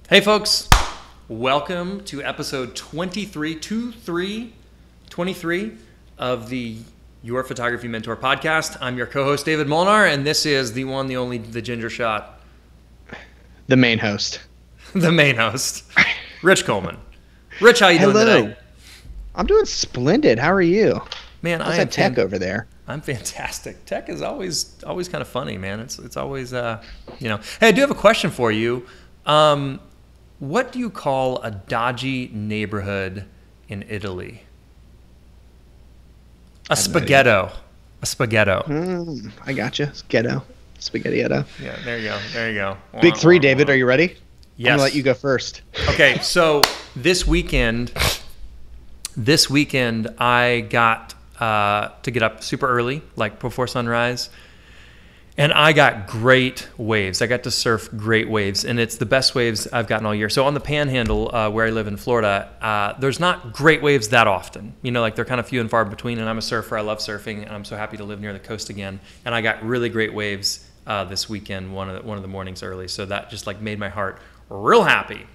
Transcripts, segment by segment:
Hey folks, welcome to episode 23 of the Your Photography Mentor podcast. I'm your co-host David Molnar, and this is the one, the only, the ginger shot. The main host. The main host, Rich Coleman. Rich, how you doing today? I'm doing splendid. How are you? Man, How's that tech over there? I'm fantastic. Tech is always kind of funny, man. It's always, Hey, I do have a question for you. What do you call a dodgy neighborhood in Italy? A spaghetto. A spaghetto. I gotcha. Spaghetto. Spaghettietto. Yeah, there you go. Big three, David. Are you ready? Yes. I'm going to let you go first. Okay, so this weekend I got to get up super early, like before sunrise. And I got great waves. I got to surf great waves, and it's the best waves I've gotten all year. So on the Panhandle, where I live in Florida, there's not great waves that often. Like they're kind of few and far between, and I'm a surfer. I love surfing, and I'm so happy to live near the coast again. And I got really great waves this weekend, one of the mornings early. So that just like made my heart real happy.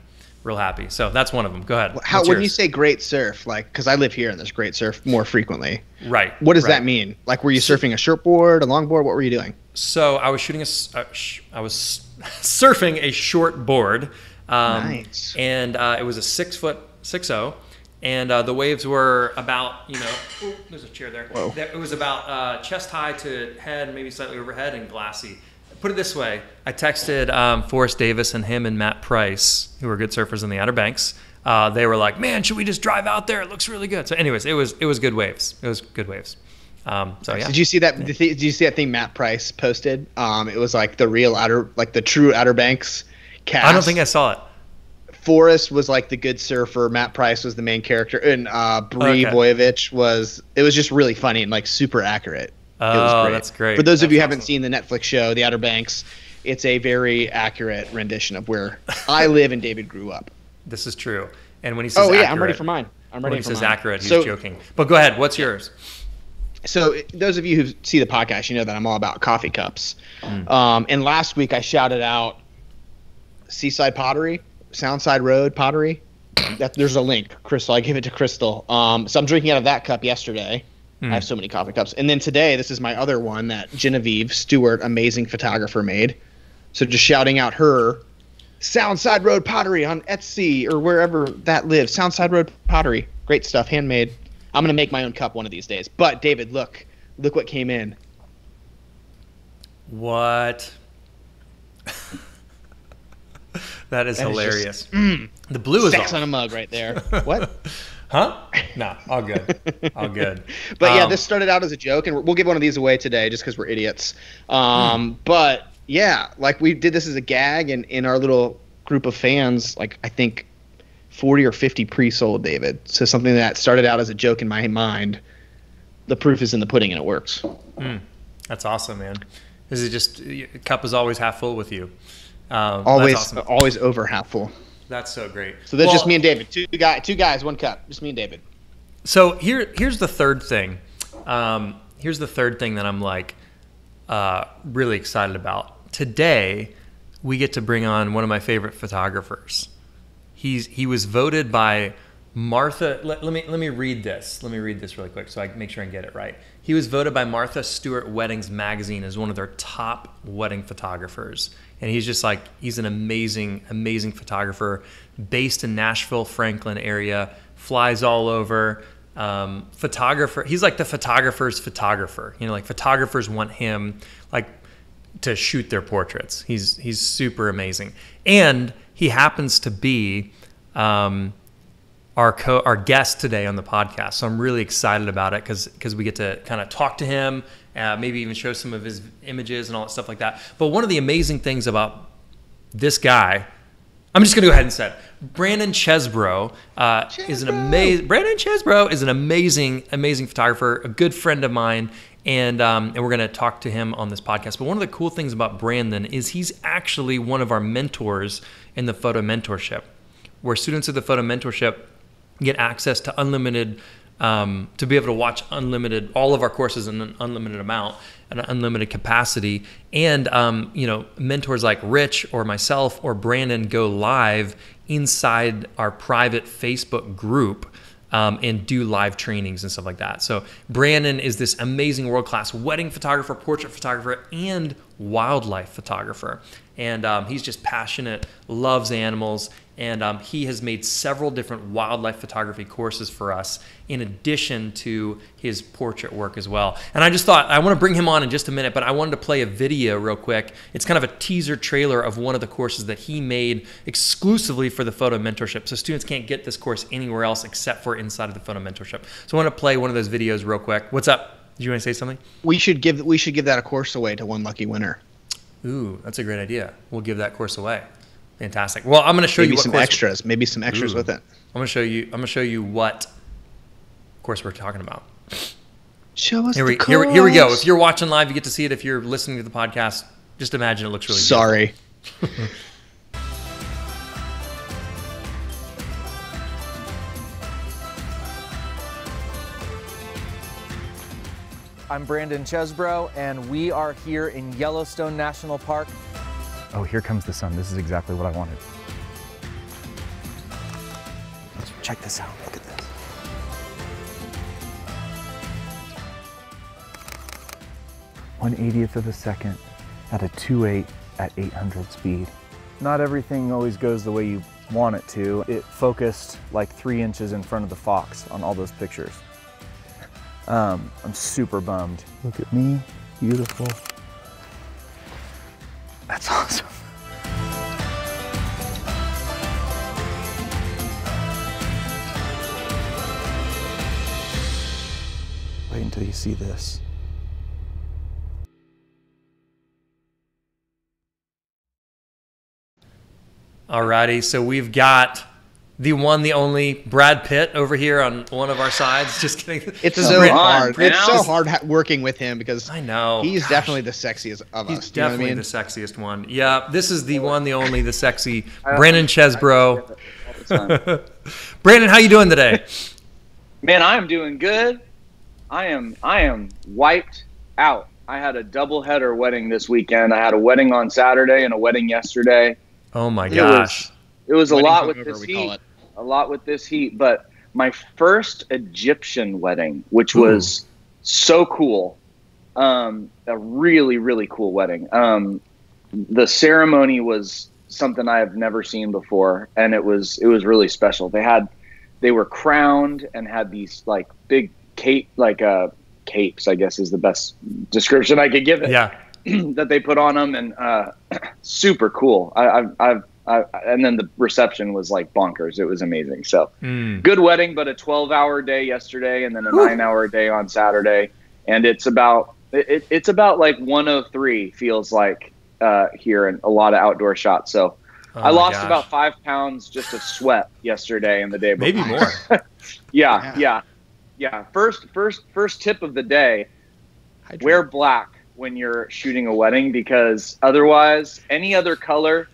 So that's one of them. Go ahead. When you say great surf, like, because I live here and there's great surf more frequently. Right. What does that mean? Like, were you surfing a shortboard, a longboard? What were you doing? So I was I was surfing a short board. Nice. And it was a 6'0", and the waves were about, there's a chair there. Whoa. It was about chest high to head, maybe slightly overhead, and glassy. Put it this way, I texted Forrest Davis and him and Matt Price, who are good surfers in the Outer Banks. They were like, "Man, should we just drive out there? It looks really good." So, anyways, it was good waves. It was good waves. So yeah. Did you see that? Did you see that thing Matt Price posted? It was like the true Outer Banks cast. I don't think I saw it. Forrest was like the good surfer. Matt Price was the main character, and Bree Boyovich was. It was just really funny and like super accurate. Oh, it was great. That's great. For those of you who awesome. haven't seen the Netflix show, The Outer Banks, it's a very accurate rendition of where I live and David grew up. This is true. And when he says accurate, I'm ready for mine. When he says accurate, he's joking. But go ahead. What's yours? So those of you who see the podcast, you know that I'm all about coffee cups. And last week I shouted out Seaside Pottery, Soundside Road Pottery. There's a link, Crystal. I gave it to Crystal. So I'm drinking out of that cup yesterday. I have so many coffee cups. And then today, this is my other one that Genevieve Stewart, amazing photographer, made. So just shouting out her Soundside Road Pottery on Etsy or wherever that lives. Soundside Road Pottery. Great stuff, handmade. I'm going to make my own cup one of these days. But, David, look what came in. What? That is hilarious. The blue is sex on a mug right there. What? Huh? No, all good. But yeah, this started out as a joke, and we'll give one of these away today just because we're idiots. But yeah, like we did this as a gag, and in our little group of fans, like I think 40 or 50 pre-sold, David. So something that started out as a joke in my mind, the proof is in the pudding, and it works. That's awesome, man. Is it just cup is always half full with you? Always, that's awesome. Always over half full. That's so great. So that's just me and David. Two guys, one cup. Just me and David. So here's the third thing. Here's the third thing that I'm like really excited about. Today, we get to bring on one of my favorite photographers. He was voted by Martha. Let me read this. Let me read this really quick so I can make sure I get it right. He was voted by Martha Stewart Weddings magazine as one of their top wedding photographers. And he's an amazing photographer based in Nashville, Franklin area, flies all over, photographer. He's like the photographer's photographer. Like photographers want him like to shoot their portraits. He's super amazing. And he happens to be our guest today on the podcast. So I'm really excited about it because we get to kind of talk to him, maybe even show some of his images and all that stuff like that. But one of the amazing things about this guy, I'm just going to go ahead and say it. Brandon Chesbro is an amazing photographer, a good friend of mine, and we're going to talk to him on this podcast. But one of the cool things about Brandon is he's actually one of our mentors in the photo mentorship, where students of the photo mentorship get access to unlimited to be able to watch all of our courses in an unlimited amount, an unlimited capacity. And, mentors like Rich or myself or Brandon go live inside our private Facebook group and do live trainings and stuff like that. So Brandon is this amazing world-class wedding photographer, portrait photographer, and wildlife photographer. And he's just passionate, loves animals, and he has made several different wildlife photography courses for us in addition to his portrait work as well. And I just thought, I want to bring him on in just a minute, but I wanted to play a video real quick. It's kind of a teaser trailer of one of the courses that he made exclusively for the photo mentorship. So students can't get this course anywhere else except for inside of the photo mentorship. So I want to play one of those videos real quick. What's up? Did you want to say something? We should give that a course away to one lucky winner. Ooh, that's a great idea. We'll give that course away. Fantastic. Well, I'm going to show you what some extras. Maybe some extras with it. I'm going to show you what course we're talking about. Show us here we go. If you're watching live, you get to see it. If you're listening to the podcast, just imagine it looks really good. Sorry. I'm Brandon Chesbro, and we are here in Yellowstone National Park. Oh, here comes the sun. This is exactly what I wanted. Check this out. Look at this. .1/80th of a second at a 2.8 at 800 speed. Not everything always goes the way you want it to. It focused like 3 inches in front of the fox on all those pictures. I'm super bummed. Look at me, beautiful. That's awesome. Wait until you see this. Alrighty, so we've got the one, the only Brad Pitt over here on one of our sides. Just kidding. It's so hard. It's so hard working with him because I know he's definitely the sexiest of us. He's definitely the sexiest one. Yeah, this is the one, the only, the sexy Brandon Chesbro. Brandon, how you doing today? Man, I am doing good. I am wiped out. I had a double-header wedding this weekend. I had a wedding on Saturday and a wedding yesterday. Oh my gosh. It was a lot with this heat. A lot with this heat, but my first Egyptian wedding, which was so cool, a really, really cool wedding. The ceremony was something I have never seen before, and it was really special. They were crowned and had these like big capes, I guess is the best description I could give it. Yeah. That they put on them, and super cool. And then the reception was like bonkers. It was amazing. So good wedding, but a 12-hour day yesterday and then a 9-hour day on Saturday. And it's about like 103 feels like here, and a lot of outdoor shots. So I lost about 5 pounds just of sweat yesterday and the day before. Maybe more. Yeah. First tip of the day, wear black when you're shooting a wedding, because otherwise any other color,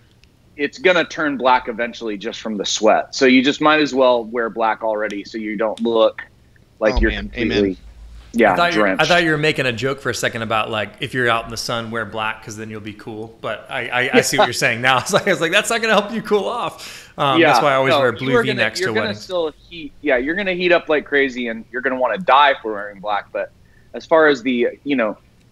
it's going to turn black eventually just from the sweat. So you just might as well wear black already so you don't look like you're completely drenched. I thought you were making a joke for a second about like if you're out in the sun, wear black because then you'll be cool. But I see what you're saying now. I was like, that's not going to help you cool off. That's why I always wear blue V-necks to weddings. You're going to heat up like crazy, and you're going to want to die for wearing black. But as far as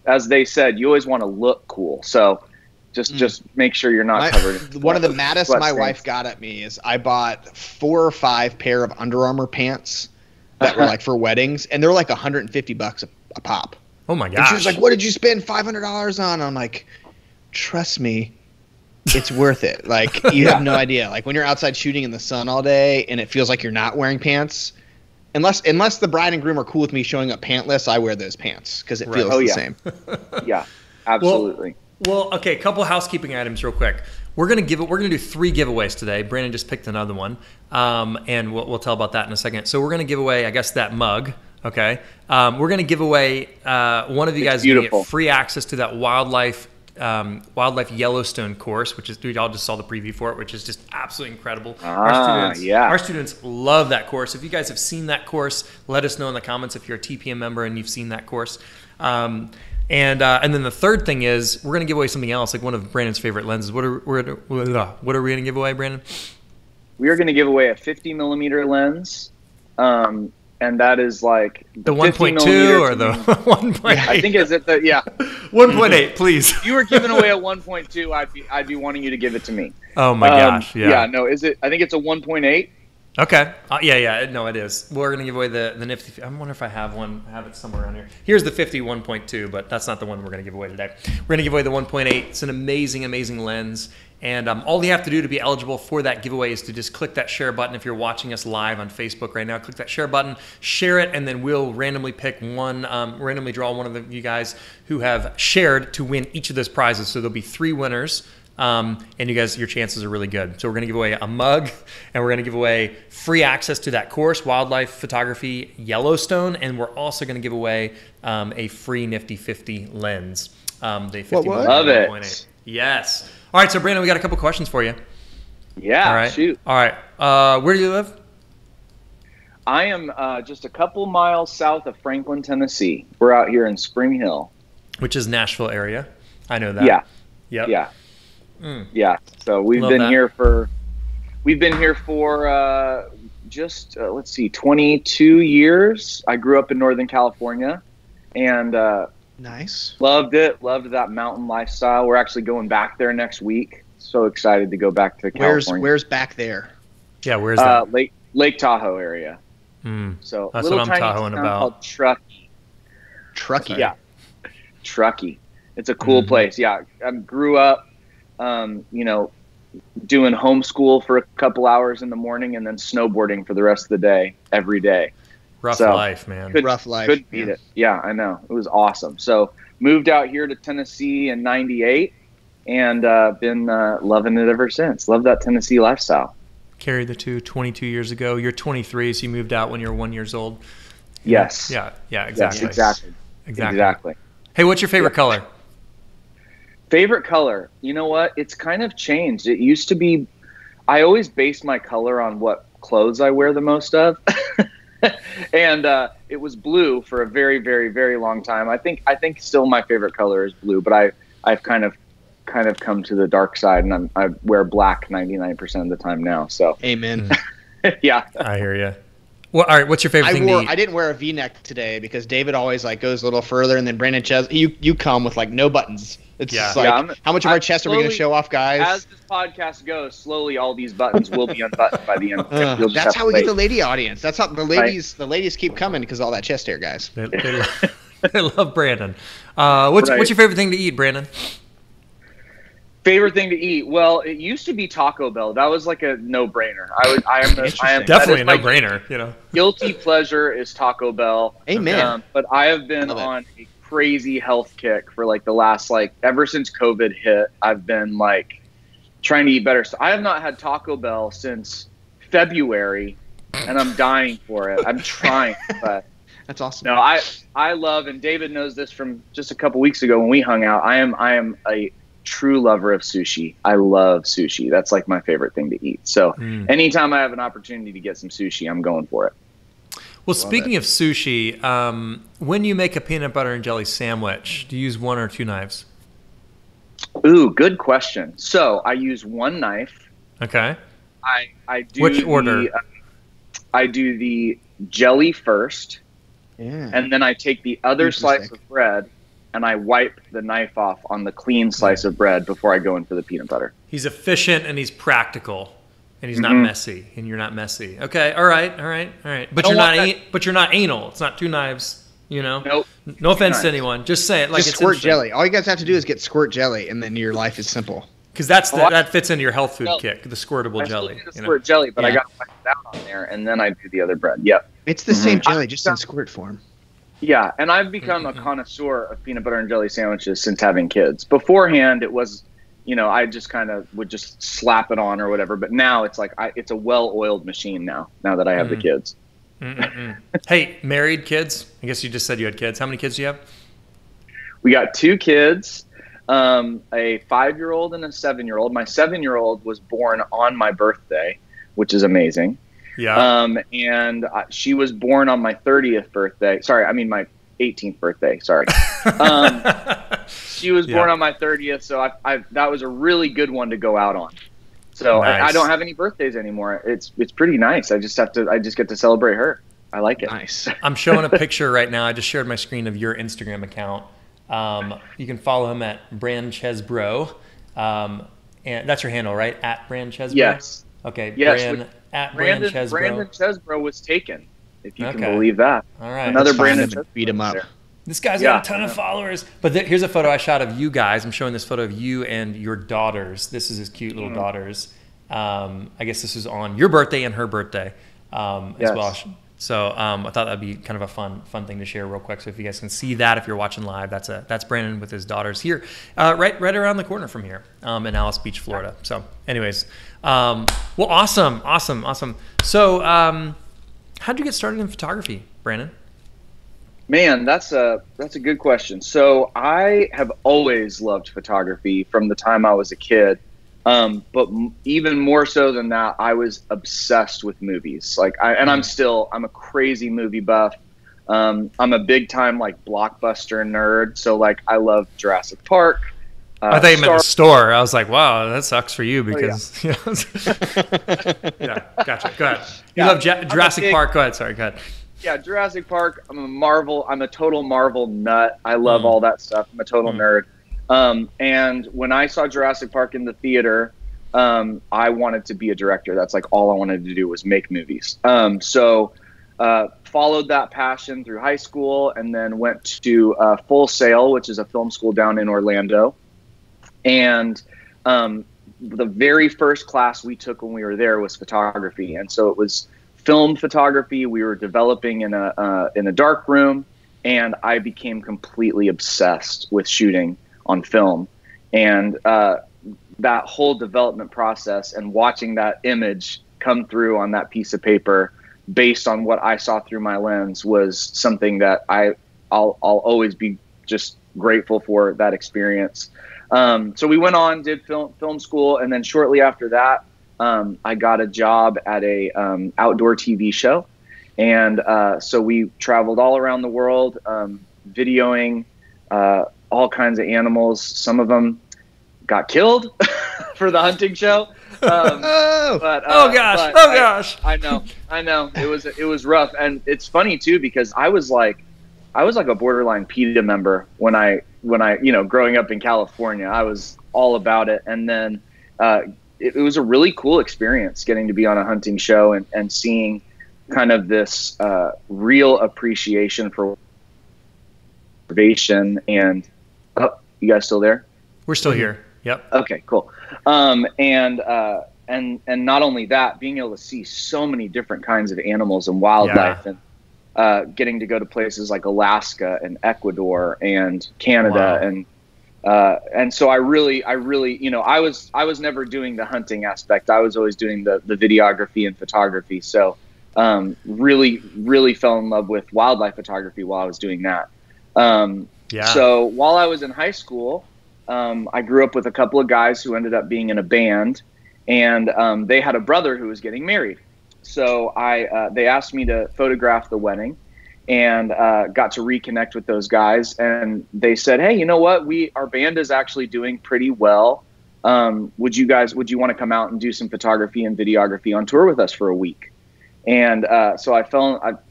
as they said, you always want to look cool. So just make sure you're not covered. One of the maddest my wife got at me is I bought 4 or 5 pair of Under Armour pants that were like for weddings, and they're like $150 a pop. Oh my gosh. And she was like, "What did you spend $500 on?" I'm like, "Trust me, it's worth it." Like you have no idea. Like when you're outside shooting in the sun all day and it feels like you're not wearing pants, unless the bride and groom are cool with me showing up pantless, I wear those pants because it feels the same. Yeah, absolutely. Well, okay, a couple housekeeping items real quick. We're gonna do 3 giveaways today. Brandon just picked another one, and we'll tell about that in a second. So we're gonna give away, I guess, that mug. Okay, we're gonna give away one of you guys is gonna get free access to that wildlife Wildlife Yellowstone course, which is, dude, y'all just saw the preview for it, which is just absolutely incredible. Our students love that course. If you guys have seen that course, let us know in the comments if you're a TPM member and you've seen that course. And then the third thing is we're going to give away something else, like one of Brandon's favorite lenses. What are we going to give away, Brandon? We are going to give away a 50 millimeter lens. And that is like the 1.2 or the 1.8. I think is it the 1.8, please. If you were giving away a 1.2, I'd be wanting you to give it to me. Oh my gosh, yeah. No, is it? I think it's a 1.8. Okay. No, it is. We're gonna give away the nifty. I wonder if I have it somewhere around here. Here's the 50 1.2, but that's not the one we're gonna give away today. We're gonna give away the 1.8. It's an amazing lens. And all you have to do to be eligible for that giveaway is to just click that share button. If you're watching us live on Facebook right now, click that share button, share it, and then we'll randomly pick randomly draw one of you guys who have shared to win each of those prizes. So there'll be 3 winners, and you guys, your chances are really good. So we're going to give away a mug, and we're going to give away free access to that course, Wildlife Photography Yellowstone, and we're also going to give away a free Nifty 50 lens. The 50 Love it. 1.8. Yes. All right, so Brandon, we got a couple questions for you. Yeah, all right. Shoot. All right. Where do you live? I am just a couple miles south of Franklin, Tennessee. We're out here in Spring Hill. Which is Nashville area. I know that. Yeah. Yep. Yeah. Mm. Yeah. So we've been here for let's see, 22 years. I grew up in Northern California and nice. Loved it. Loved that mountain lifestyle. We're actually going back there next week. So excited to go back to California. Where's back there? Yeah, where's that? Lake Tahoe area. So that's what I'm Tahoeing about. Truckee. Yeah. Truckee. It's a cool place. Yeah. I grew up, doing homeschool for a couple hours in the morning and then snowboarding for the rest of the day, every day. Rough life, man. Rough life. Couldn't beat it. Yeah, I know. It was awesome. So moved out here to Tennessee in '98 and been loving it ever since. Love that Tennessee lifestyle. Carried the 22 years ago. You're 23, so you moved out when you were 1 year old. Yes. Yeah, exactly. Yes, exactly. Hey, what's your favorite color? Favorite color? You know what? It's kind of changed. It used to be, I always base my color on what clothes I wear the most of. And it was blue for a very, very, very long time. I think still my favorite color is blue, but I've kind of come to the dark side, and I wear black 99% of the time now. So amen. Yeah, I hear you. Well, all right. What's your favorite thing to eat? I didn't wear a V-neck today because David always goes a little further, and then Brandon you come with no buttons. It's how much of our chest are we going to show off, guys? As this podcast goes, slowly all these buttons will be unbuttoned by the end. That's how we get the lady audience. That's how the ladies keep coming because all that chest hair, guys. They love Brandon. What's your favorite thing to eat, Brandon? Favorite thing to eat? Well, it used to be Taco Bell. That was like a no-brainer. I am definitely a no-brainer. Guilty pleasure is Taco Bell. Amen. But I have been on a crazy health kick for the last ever since COVID hit. I've been trying to eat better. So I have not had Taco Bell since February, and I'm dying for it. I'm trying, but that's awesome. No, I love, and David knows this from just a couple weeks ago when we hung out. I am a true lover of sushi. I love sushi. That's my favorite thing to eat. So anytime I have an opportunity to get some sushi, I'm going for it. Well, speaking of sushi, when you make a peanut butter and jelly sandwich, do you use 1 or 2 knives? Ooh, good question. So I use 1 knife. Okay. I do. Which order? I do the jelly first, and then I take the other slice of bread and I wipe the knife off on the clean slice of bread before I go in for the peanut butter. He's efficient and he's practical. And he's not messy, and you're not messy. Okay, all right. But you're not anal. It's not 2 knives, Nope. No offense to anyone. Just say it like just it's squirt jelly. All you guys have to do is get squirt jelly, and then your life is simple. Because that fits into your health food kick, the squirtable jelly. Squirt jelly, but I got to wipe it out on there, and then I do the other bread. Yep. It's the same jelly, just in squirt form. Yeah, and I've become a connoisseur of peanut butter and jelly sandwiches since having kids. Beforehand, it was, I just kind of would just slap it on or whatever. But now it's it's a well-oiled machine now that I have the kids. Hey, married kids? I guess you just said you had kids. How many kids do you have? We got 2 kids. A 5-year-old and a 7-year-old. My 7-year-old was born on my birthday, which is amazing. Yeah. And she was born on my 30th birthday. Sorry, I mean my 18th birthday. Sorry. She was born on my 30th, so that was a really good one to go out on. So nice. I don't have any birthdays anymore. It's pretty nice. I just get to celebrate her. I like it. Nice. I'm showing a picture right now. I just shared my screen of your Instagram account. You can follow him at Brand Chesbro. And that's your handle, right? At Brand Chesbro? Yes. Okay. Yes. Brandon Chesbro. Brandon Chesbro was taken, if you can believe that. All right. Another Brandon Chesbro. Beat him up. There. This guy's got a ton of followers. But here's a photo I shot of you guys. I'm showing this photo of you and your daughters. This is his cute little daughters. I guess this is on your birthday and her birthday as well. So I thought that'd be kind of a fun thing to share real quick. So if you guys can see that, if you're watching live, that's Brandon with his daughters here, right around the corner from here in Alice Beach, Florida. So anyways, well, awesome. So how'd you get started in photography, Brandon? Man, that's a good question. So I have always loved photography from the time I was a kid. But even more so than that, I was obsessed with movies. I'm a crazy movie buff. I'm a big time blockbuster nerd. So I love Jurassic Park. I thought you meant the store. I was like, wow, that sucks for you because. Yeah, gotcha. Go ahead. You love Jurassic Park. Go ahead. Sorry, go ahead. Yeah, Jurassic Park. I'm a total Marvel nut. I love all that stuff. I'm a total nerd. And when I saw Jurassic Park in the theater, I wanted to be a director. That's all I wanted to do was make movies. So followed that passion through high school and then went to Full Sail, which is a film school down in Orlando. And the very first class we took when we were there was photography. And so it was film photography. We were developing in a dark room, and I became completely obsessed with shooting on film. And that whole development process and watching that image come through on that piece of paper based on what I saw through my lens was something that I'll always be just grateful for that experience. So we went on, did film school, and then shortly after that, I got a job at a outdoor TV show. And so we traveled all around the world, videoing all kinds of animals. Some of them got killed for the hunting show. Gosh. I know. It was rough. And it's funny too, because I was like a borderline PETA member when I growing up in California. I was all about it. And then it was a really cool experience getting to be on a hunting show and seeing kind of this real appreciation for conservation. And you guys still there? We're still here. Yep. Okay, cool. And not only that, being able to see so many different kinds of animals and wildlife, and getting to go to places like Alaska and Ecuador and Canada. Wow. And so I really, I was never doing the hunting aspect. I was always doing the videography and photography. So really, really fell in love with wildlife photography while I was doing that. So while I was in high school, I grew up with a couple of guys who ended up being in a band, and they had a brother who was getting married. So they asked me to photograph the wedding, and got to reconnect with those guys. And they said, "Hey, you know what? Our band is actually doing pretty well. Would you want to come out and do some photography and videography on tour with us for a week?" And so I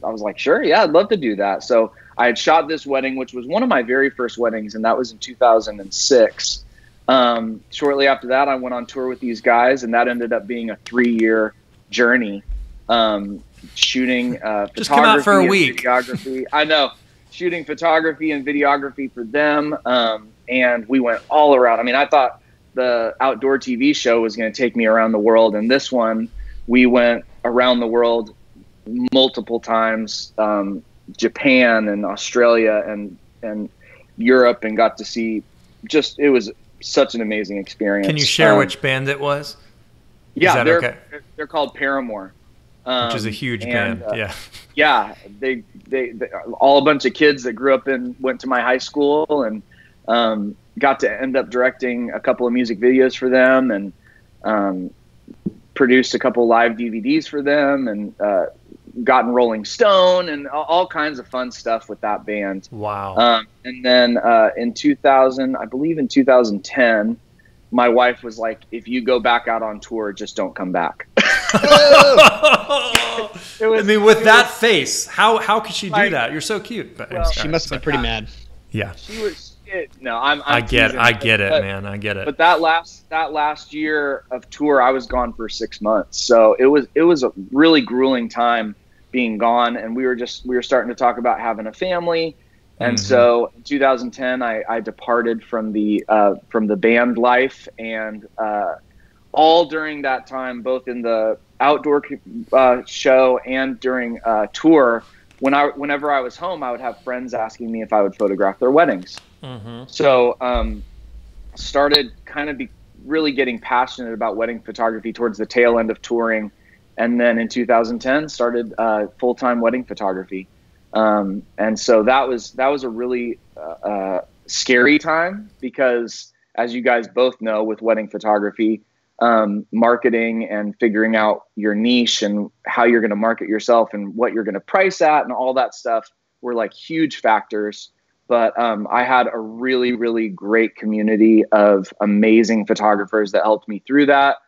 was like, "Sure, yeah, I'd love to do that." So I had shot this wedding, which was one of my very first weddings, and that was in 2006. Shortly after that, I went on tour with these guys, and that ended up being a 3-year journey, shooting photography just come out for a week. Videography. I know, shooting photography and videography for them, and we went all around. I mean, I thought the outdoor TV show was going to take me around the world, and this one, we went around the world multiple times. Japan and Australia and Europe, and got to see it was such an amazing experience. Can you share which band it was? Yeah, they're called Paramore, which is a huge band. Yeah, they all a bunch of kids that grew up went to my high school, and got to end up directing a couple of music videos for them, and produced a couple live DVDs for them, and gotten Rolling Stone and all kinds of fun stuff with that band. Wow. And then in 2010, my wife was like, if you go back out on tour, just don't come back. With that face, how could she do that? You're so cute. But she must have been pretty mad. Yeah. She was. I get it, man. I get it. But that last year of tour, I was gone for 6 months. So it was a really grueling time being gone, and we were starting to talk about having a family. And so in 2010, I departed from the band life, and all during that time, both in the outdoor show and during tour, whenever I was home, I would have friends asking me if I would photograph their weddings. So started kind of really getting passionate about wedding photography towards the tail end of touring, and then in 2010 started full-time wedding photography. And so that was a really scary time, because as you guys both know, with wedding photography, marketing and figuring out your niche and how you're going to market yourself and what you're going to price at and all that stuff were like huge factors. But I had a really, really great community of amazing photographers that helped me through that.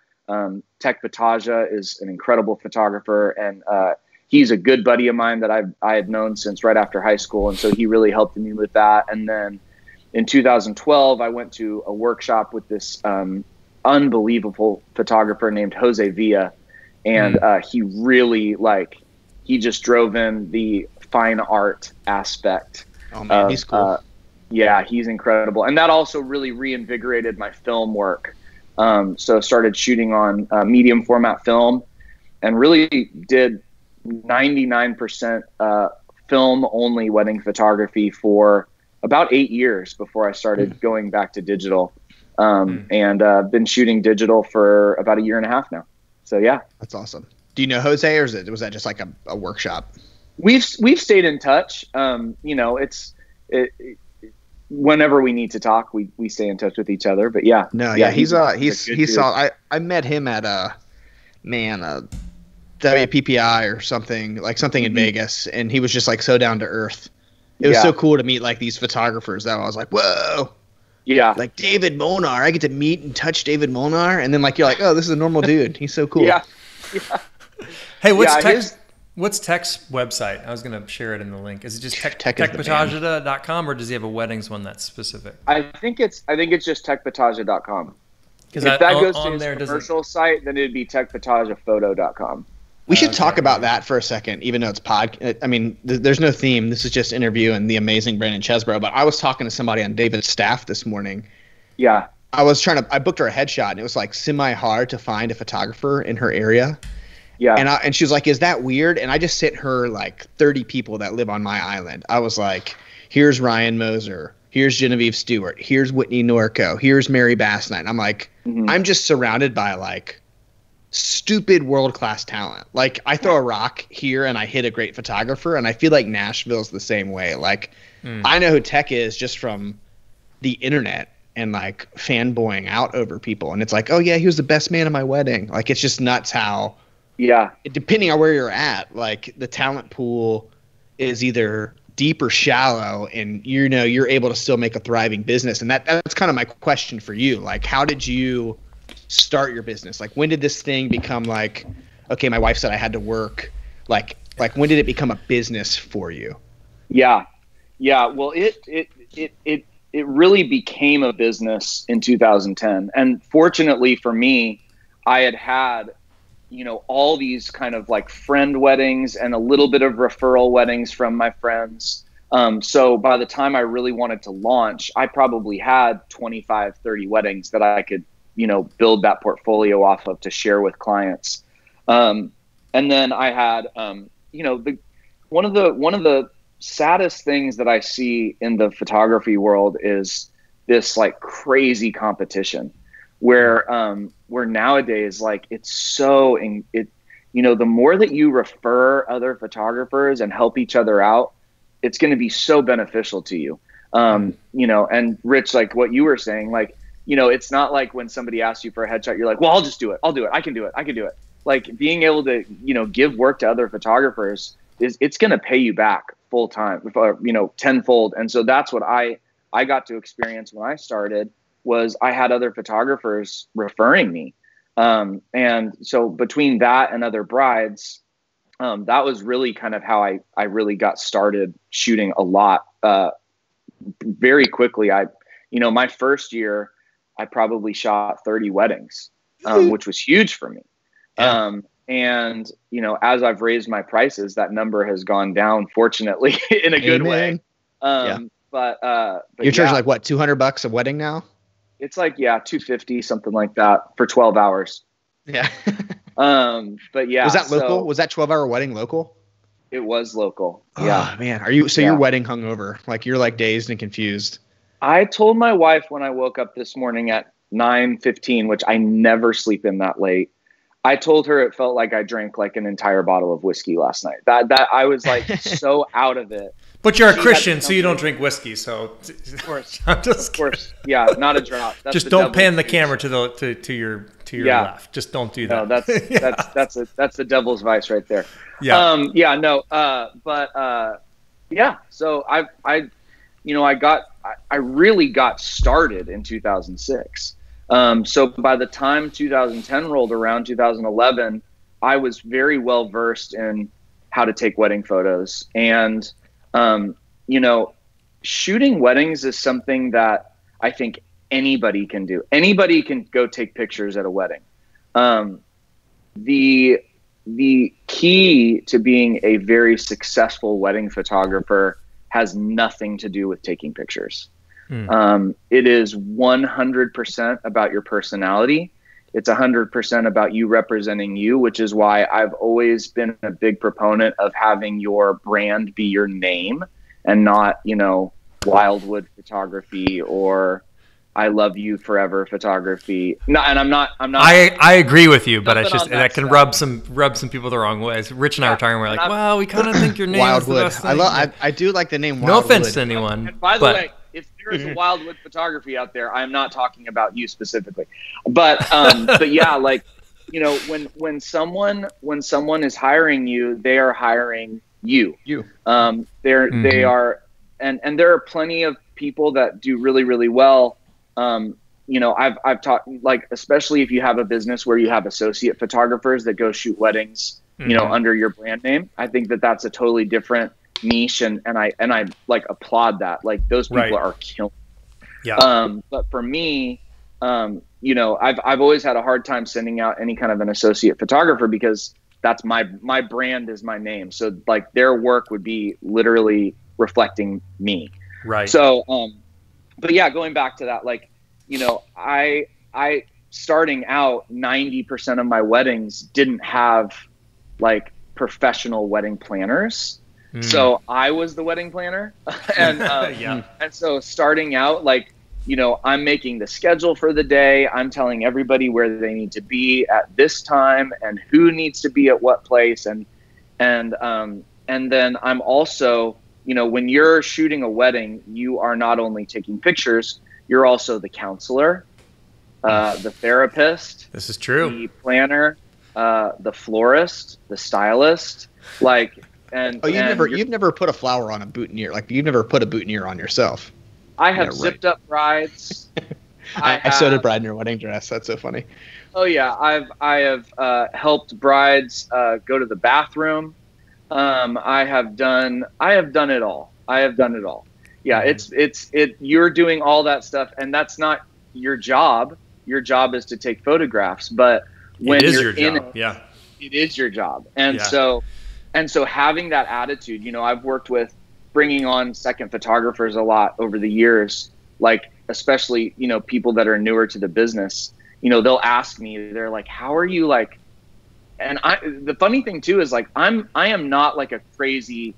Tech Pataja is an incredible photographer, and he's a good buddy of mine that I had known since right after high school. And so he really helped me with that. And then in 2012, I went to a workshop with this unbelievable photographer named Jose Villa. And he really, he just drove in the fine art aspect. Oh man, he's cool. Yeah, he's incredible. And that also really reinvigorated my film work. So started shooting on medium format film, and really did 99% film only wedding photography for about 8 years before I started going back to digital. And been shooting digital for about a year and a half now. So yeah. That's awesome. Do you know Jose, or was that just like a workshop? We've stayed in touch. Whenever we need to talk, we stay in touch with each other. But yeah, he's solid. I met him at WPPI or something in Vegas, and he was just like so down to earth. It was so cool to meet like these photographers that I was like, whoa. Yeah. Like David Molnar. I get to meet and touch David Molnar, and then you're like, oh, this is a normal dude. He's so cool. Yeah. Hey, what's Tech's website? I was going to share it in the link. Is it just techpataja.com, or does he have a weddings one that's specific? I think it's just techpataja.com. If that goes to his commercial site, then it'd be techpatajaphoto.com. We should talk about that for a second, even though it's I mean, there's no theme. This is just interview and the amazing Brandon Chesbro. But I was talking to somebody on David's staff this morning. Yeah. I booked her a headshot, and it was like semi-hard to find a photographer in her area. Yeah. And she was like, is that weird? And I just sent her like 30 people that live on my island. I was like, here's Ryan Moser. Here's Genevieve Stewart. Here's Whitney Norco. Here's Mary Bassnight. I'm like, I'm just surrounded by like stupid world-class talent. Like, I throw a rock here and I hit a great photographer, and I feel like Nashville's the same way. Like, I know who Tech is just from the internet and like fanboying out over people. And it's like, oh yeah, he was the best man at my wedding. Like, it's just nuts how, depending on where you're at, like the talent pool is either deep or shallow, and you're able to still make a thriving business. And that's kind of my question for you. Like, how did you start your business? Like, when did this thing become like, okay, my wife said I had to work? Like when did it become a business for you? Yeah. Well, it really became a business in 2010. And fortunately for me, I had all these kind of like friend weddings and a little bit of referral weddings from my friends. So by the time I really wanted to launch, I probably had 25, 30 weddings that I could, build that portfolio off of to share with clients. And then I had, one of the saddest things that I see in the photography world is this like crazy competition where nowadays, like, it's so, the more that you refer other photographers and help each other out, it's going to be so beneficial to you. You know, and Rich, like what you were saying, like, you know, it's not like when somebody asks you for a headshot, you're like, well, I'll just do it. I'll do it. I can do it. I can do it. Like being able to, you know, give work to other photographers it's going to pay you back full time, you know, tenfold. And so that's what I got to experience when I started was I had other photographers referring me. And so between that and other brides, that was really kind of how I really got started shooting a lot, very quickly. You know, my first year, I probably shot 30 weddings, which was huge for me. Yeah. And, you know, as I've raised my prices, that number has gone down, fortunately, in a good way. But you're charging like what, $200 a wedding now? It's like, $250, something like that for 12 hours. Yeah. But yeah. Was that local? Was that 12-hour wedding local? It was local. Yeah. Oh, man. Your wedding hungover? Like you're like dazed and confused. I told my wife when I woke up this morning at 9:15, which I never sleep in that late. I told her it felt like I drank like an entire bottle of whiskey last night. That I was like so out of it. But you're a Christian, so you don't drink whiskey. So of course, I'm just of course, yeah, not a drop. That's just don't pan the camera to your left. Just don't do that. No, that's the devil's vice right there. Yeah. So I really got started in 2006. So by the time 2010 rolled around, 2011, I was very well versed in how to take wedding photos. And, you know, shooting weddings is something that I think anybody can do. Anybody can go take pictures at a wedding. The key to being a very successful wedding photographer has nothing to do with taking pictures. It is 100% about your personality. It's 100% about you representing you, which is why I've always been a big proponent of having your brand be your name and not, you know, Wildwood Photography or I Love You Forever Photography. No, and I'm not. I agree with you, but it's just that can rub some people the wrong ways. Rich and I were talking. We're like, well, we kind of think your name Wildwood. is the best thing. I do like the name Wildwood. No offense to anyone. And by the way, if there is a Wildwood Photography out there, I'm not talking about you specifically, but yeah, like, you know, when someone is hiring you, they are hiring you. They are, and there are plenty of people that do really, really well. You know, I've talked, like, especially if you have a business where you have associate photographers that go shoot weddings, you know, under your brand name. I think that that's a totally different niche, and I like applaud that. Like those people are killing. Yeah. But for me, you know, I've always had a hard time sending out any kind of an associate photographer because that's my brand is my name. So like their work would be literally reflecting me. Right. So, but yeah, going back to that, like, you know, I starting out 90% of my weddings didn't have like professional wedding planners. So I was the wedding planner and, and so starting out, like, you know, I'm making the schedule for the day. I'm telling everybody where they need to be at this time and who needs to be at what place. And then I'm also, you know, when you're shooting a wedding, you are not only taking pictures, you're also the counselor, the therapist. This is true. The planner, the florist, the stylist, like, and you've never put a flower on a boutonniere. Like you've never put a boutonniere on yourself. I have zipped up brides. I sewed a bride in your wedding dress. That's so funny. Oh yeah, I have helped brides go to the bathroom. I have done it all. Yeah, you're doing all that stuff, and that's not your job. Your job is to take photographs, but when you're in it, it is your job. And so having that attitude, you know, I've worked with bringing on second photographers a lot over the years, like especially, you know, people that are newer to the business, you know, they'll ask me, they're like, how are you like, and the funny thing too is like, I am not like a crazy,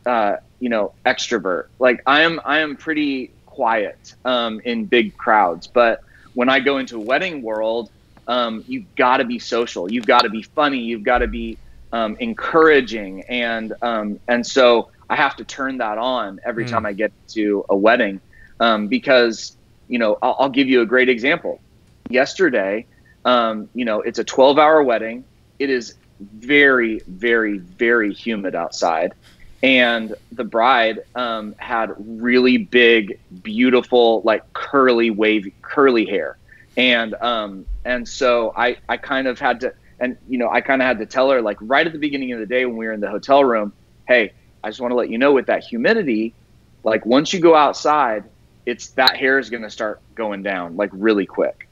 you know, extrovert. Like I am pretty quiet, in big crowds, but when I go into a wedding world, you've got to be social. You've got to be funny. You've got to be, encouraging. And so I have to turn that on every time I get to a wedding, because, you know, I'll give you a great example. Yesterday, you know, it's a 12-hour wedding. It is very, very, very humid outside. And the bride had really big, beautiful, like curly hair. And so I kind of had to, and, you know, I kind of had to tell her, like, right at the beginning of the day when we were in the hotel room, hey, I just want to let you know, with that humidity, like, once you go outside, that hair is going to start going down, like, really quick.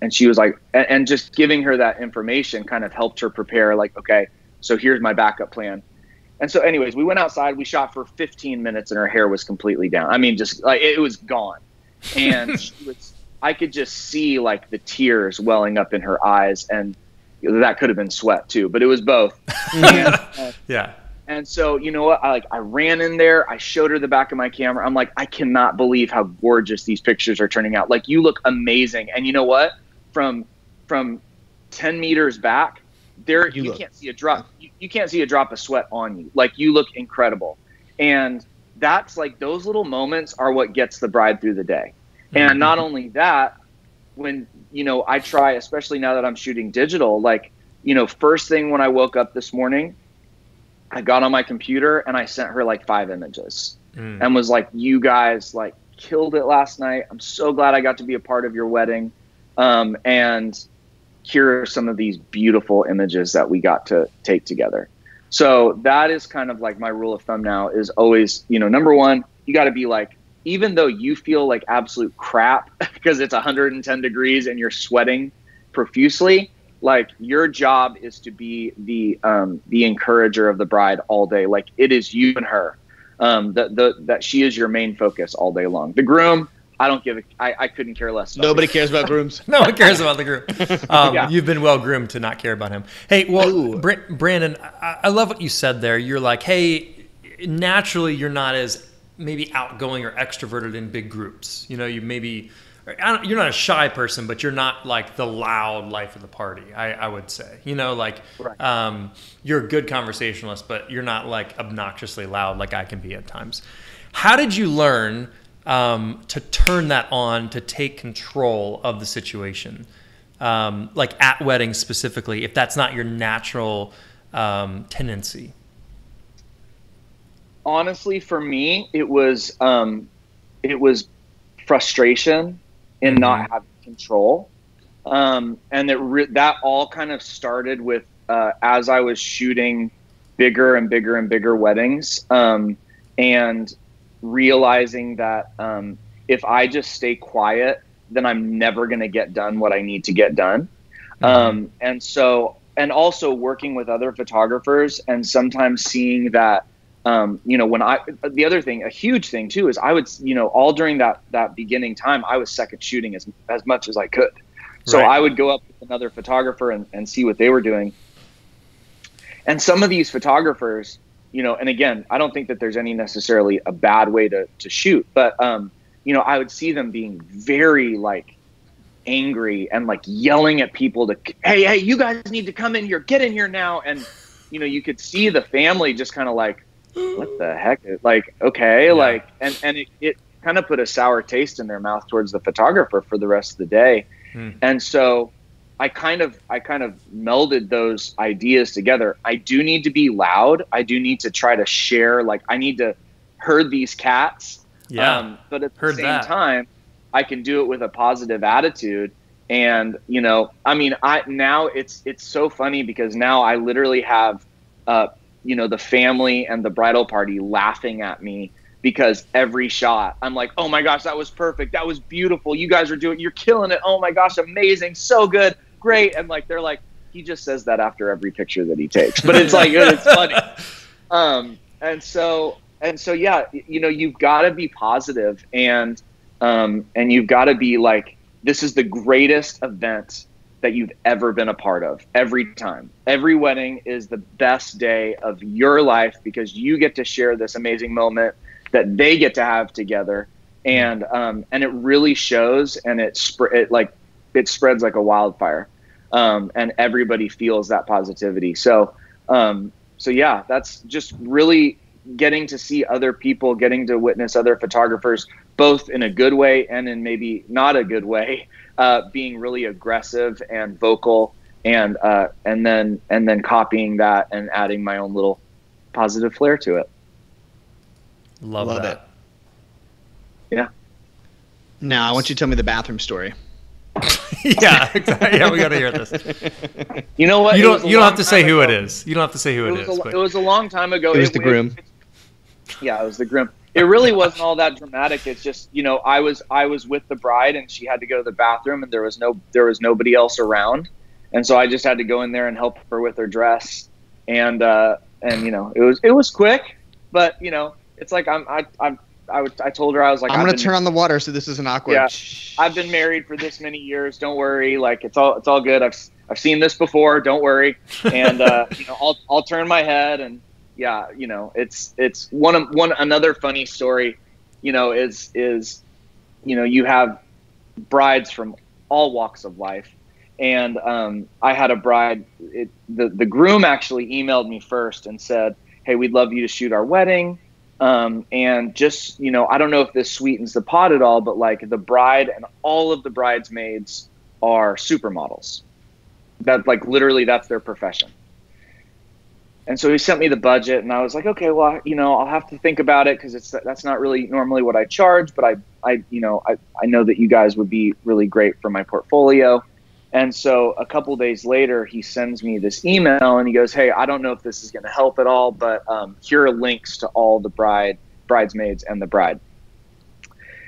And she was like, and just giving her that information kind of helped her prepare, like, okay, so here's my backup plan. And so anyways, we went outside, we shot for 15 minutes and her hair was completely down. I mean, just like, it was gone. And I could just see, like, the tears welling up in her eyes, and that could have been sweat too, but it was both. Yeah. And so, you know what, I ran in there, I showed her the back of my camera. I'm like, I cannot believe how gorgeous these pictures are turning out. Like, you look amazing. And you know what, from 10 meters back there, you can't see a drop. You can't see a drop of sweat on you. Like, you look incredible. And that's, like, those little moments are what gets the bride through the day. And not only that, when, you know, I try, especially now that I'm shooting digital, like, you know, first thing when I woke up this morning, I got on my computer and I sent her like 5 images and was like, you guys, like, killed it last night. I'm so glad I got to be a part of your wedding. And here are some of these beautiful images that we got to take together. So that is kind of like my rule of thumb now, is always, you know, number one, you got to be like, even though you feel like absolute crap because it's 110 degrees and you're sweating profusely, like, your job is to be the encourager of the bride all day. Like, it is you and her, that she is your main focus all day long. The groom, I couldn't care less about. Nobody cares about grooms. No one cares about the groom. You've been well groomed to not care about him. Hey, well, Brandon, I love what you said there. You're like, hey, naturally you're not as maybe outgoing or extroverted in big groups. You know, you're not a shy person, but you're not like the loud life of the party, I would say. You know, like, right. You're a good conversationalist, but you're not like obnoxiously loud like I can be at times. How did you learn to turn that on, to take control of the situation? Like at weddings specifically, if that's not your natural tendency? Honestly, for me, it was frustration in not having control. And that all kind of started with, as I was shooting bigger and bigger and bigger weddings, and realizing that if I just stay quiet, then I'm never going to get done what I need to get done. And also working with other photographers, and sometimes seeing that, you know, the other thing, a huge thing too, is I would, you know, all during that beginning time, I was second shooting as much as I could. So I would go up with another photographer and see what they were doing. And some of these photographers, you know, and again, I don't think that there's any necessarily a bad way to shoot, but, you know, I would see them being very, like, angry and, like, yelling at people to, hey, you guys need to come in here, get in here now. And, you know, you could see the family just kind of like, what the heck? Like, okay. Yeah. Like, and it kind of put a sour taste in their mouth towards the photographer for the rest of the day. And so I kind of melded those ideas together. I do need to be loud. I do need to try to share, like, I need to herd these cats. Yeah. But at the same time, I can do it with a positive attitude. And, you know, I mean, now it's so funny because now I literally have, you know, the family and the bridal party laughing at me because every shot I'm like, oh my gosh, that was perfect. That was beautiful. You guys you're killing it. Oh my gosh, amazing. So good. Great. And like, they're like, he just says that after every picture that he takes, but it's like, it's funny. And so, yeah, you know, you've got to be positive, and you've got to be like, this is the greatest event that you've ever been a part of. Every time, every wedding is the best day of your life because you get to share this amazing moment that they get to have together. And it really shows, and it spreads like a wildfire. And everybody feels that positivity. So yeah, that's just really getting to see other people, getting to witness other photographers, both in a good way and in maybe not a good way, being really aggressive and vocal, and then copying that and adding my own little positive flair to it. Love that. It. Yeah. Now I want you to tell me the bathroom story. Yeah, exactly. Yeah, we got to hear this. You know what? You don't have to say who it is. You don't have to say who it is. It was a long time ago. It was the groom. Yeah, it was the groom. It really wasn't all that dramatic. It's just, you know, I was with the bride and she had to go to the bathroom and there was nobody else around, and so I just had to go in there and help her with her dress, and you know, it was quick, but you know, it's like I told her, I was like, I'm going to turn on the water so this isn't awkward. Yeah, I've been married for this many years. Don't worry. Like, it's all good. I've seen this before. Don't worry. And, you know, I'll turn my head, and yeah, you know, it's another funny story, you know, is, you know, you have brides from all walks of life. And, I had a bride, the groom actually emailed me first and said, hey, we'd love you to shoot our wedding. And just, you know, I don't know if this sweetens the pot at all, but like the bride and all of the bridesmaids are supermodels. That, like, literally that's their profession. And so he sent me the budget and I was like, okay, well, you know, I'll have to think about it, because that's not really normally what I charge, but I know that you guys would be really great for my portfolio. And so a couple days later, he sends me this email and he goes, hey, I don't know if this is going to help at all, but here are links to all the bridesmaids and the bride.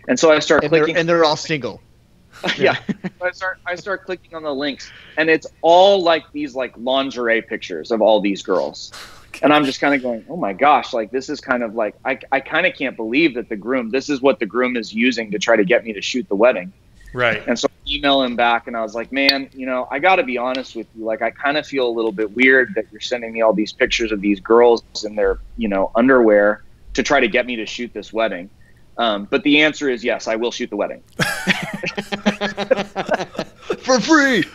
And so I start clicking. And they're all single. Yeah. I start clicking on the links, and it's all like these like lingerie pictures of all these girls. Okay. And I'm just kind of going, oh my gosh, like this is kind of like, I kind of can't believe that this is what the groom is using to try to get me to shoot the wedding. Right. And so I email him back and I was like, man, you know, I got to be honest with you. Like, I kind of feel a little bit weird that you're sending me all these pictures of these girls in their, you know, underwear to try to get me to shoot this wedding. But the answer is yes, I will shoot the wedding. For free.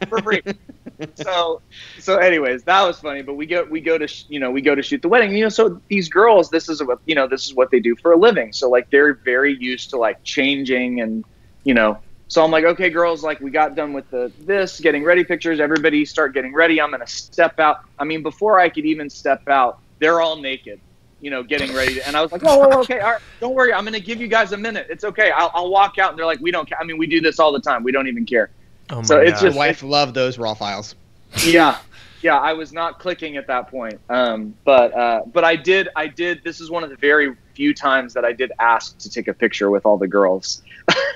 For free. So anyways, that was funny, but we go to shoot the wedding, you know, so these girls, this is what they do for a living. So like, they're very used to like changing, and, you know, so I'm like, okay, girls, like, we got done with this getting ready pictures. Everybody start getting ready. I'm going to step out. I mean, before I could even step out, they're all naked, you know, getting ready. And I was like, oh, okay. All right. Don't worry. I'm going to give you guys a minute. It's okay. I'll walk out. And they're like, we don't care. I mean, we do this all the time. We don't even care. Oh my so it's gosh. just, my wife loved those raw files. Yeah. I was not clicking at that point. But I did, this is one of the very few times that I did ask to take a picture with all the girls,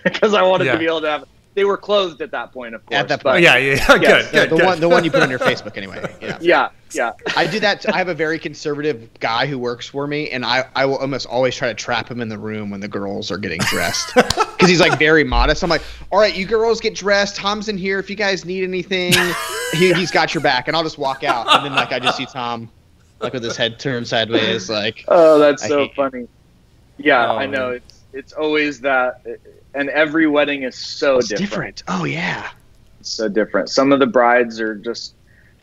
because I wanted to be able to have, they were clothed at that point, of course. At that point. Good. The one you put on your Facebook anyway. Yeah. I do that. I have a very conservative guy who works for me, and I will almost always try to trap him in the room when the girls are getting dressed, because he's like very modest. I'm like, all right, you girls get dressed. Tom's in here. If you guys need anything, he's got your back, and I'll just walk out. And then like, I just see Tom like with his head turned sideways, like. Oh, that's so funny. Yeah, Oh, I know. man. It's always that, and every wedding is so different. Oh yeah. It's so different. Some of the brides are just,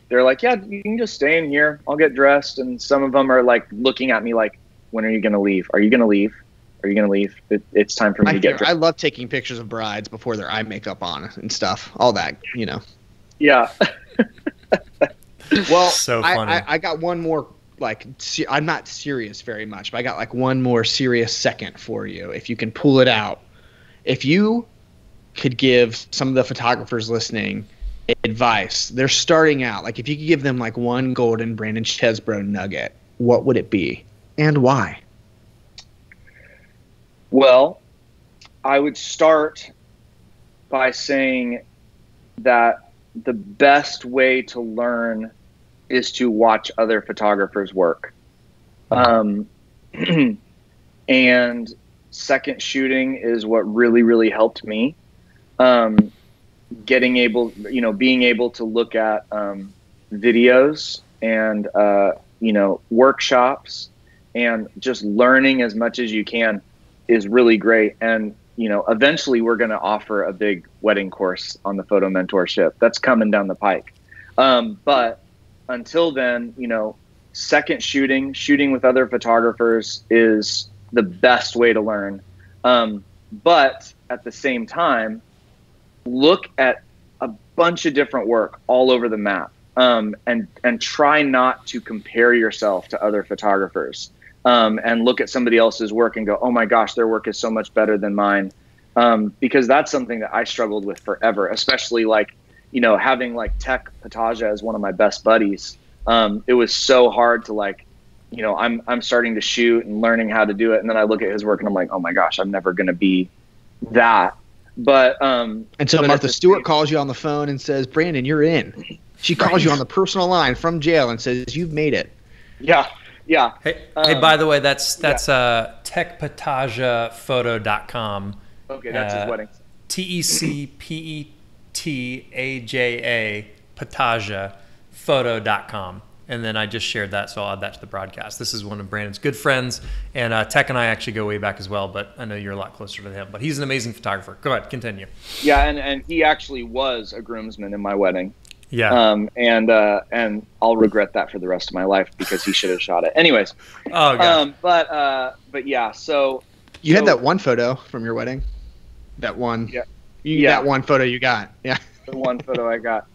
they're like, yeah, you can just stay in here. I'll get dressed. And some of them are like looking at me like, when are you going to leave? Are you going to leave? Are you going to leave? It's time for me to get dressed. I love taking pictures of brides before their eye makeup on and stuff. All that, you know. Yeah. Well, So funny. I got one more, like, I'm not serious very much, but I got like one more serious second for you. If you can pull it out. If you could give some of the photographers listening advice, they're starting out, like if you could give them like one golden Brandon Chesbro nugget, what would it be and why? Well, I would start by saying that the best way to learn is to watch other photographers work. And second shooting is what really, really helped me. Being able to look at videos and, workshops, and just learning as much as you can is really great. And, eventually we're going to offer a big wedding course on the Photo Mentorship. That's coming down the pike. But until then, second shooting with other photographers is the best way to learn. But at the same time, look at a bunch of different work all over the map, and try not to compare yourself to other photographers, and look at somebody else's work and go, oh my gosh, their work is so much better than mine. Because that's something that I struggled with forever, especially like, having like Tech Pataja as one of my best buddies. It was so hard to like, I'm starting to shoot and learning how to do it. And then I look at his work and I'm like, oh my gosh, I'm never going to be that. But, until Martha Stewart calls you on the phone and says, Brandon, you're in. She calls you on the personal line from jail and says, you've made it. Yeah. Yeah. Hey, by the way, that's techpetajaphoto.com. Okay, that's his wedding. TECPETAJA Pataja photo.com. And then I just shared that, so I'll add that to the broadcast. This is one of Brandon's good friends, and Tech and I actually go way back as well, but I know you're a lot closer to him. But he's an amazing photographer. Go ahead, continue. Yeah, and he actually was a groomsman in my wedding. Yeah. And I'll regret that for the rest of my life because he should have shot it. Anyways. Oh, God. But yeah, so. You had that one photo from your wedding? That one. Yeah. That one photo you got. Yeah. The one photo I got.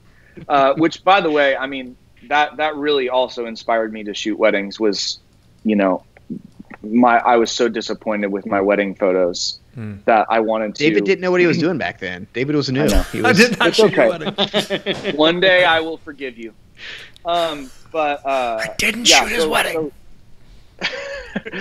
Which, by the way, I mean, that really also inspired me to shoot weddings was, I was so disappointed with my wedding photos that I wanted to. David didn't know what he was doing back then. David was new. I did not shoot your wedding. One day I will forgive you. I didn't shoot his wedding.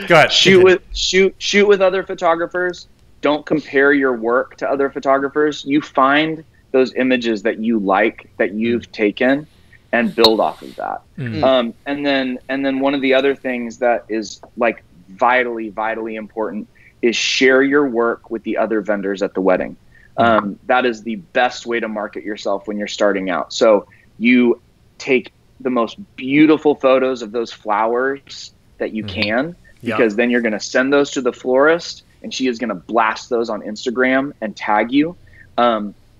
Go ahead. Shoot with other photographers. Don't compare your work to other photographers. You find those images that you like, that you've taken, and build off of that. And then one of the other things that is like vitally important is share your work with the other vendors at the wedding. That is the best way to market yourself when you're starting out. So you take the most beautiful photos of those flowers that you can, because then you're going to send those to the florist, and she is going to blast those on Instagram and tag you.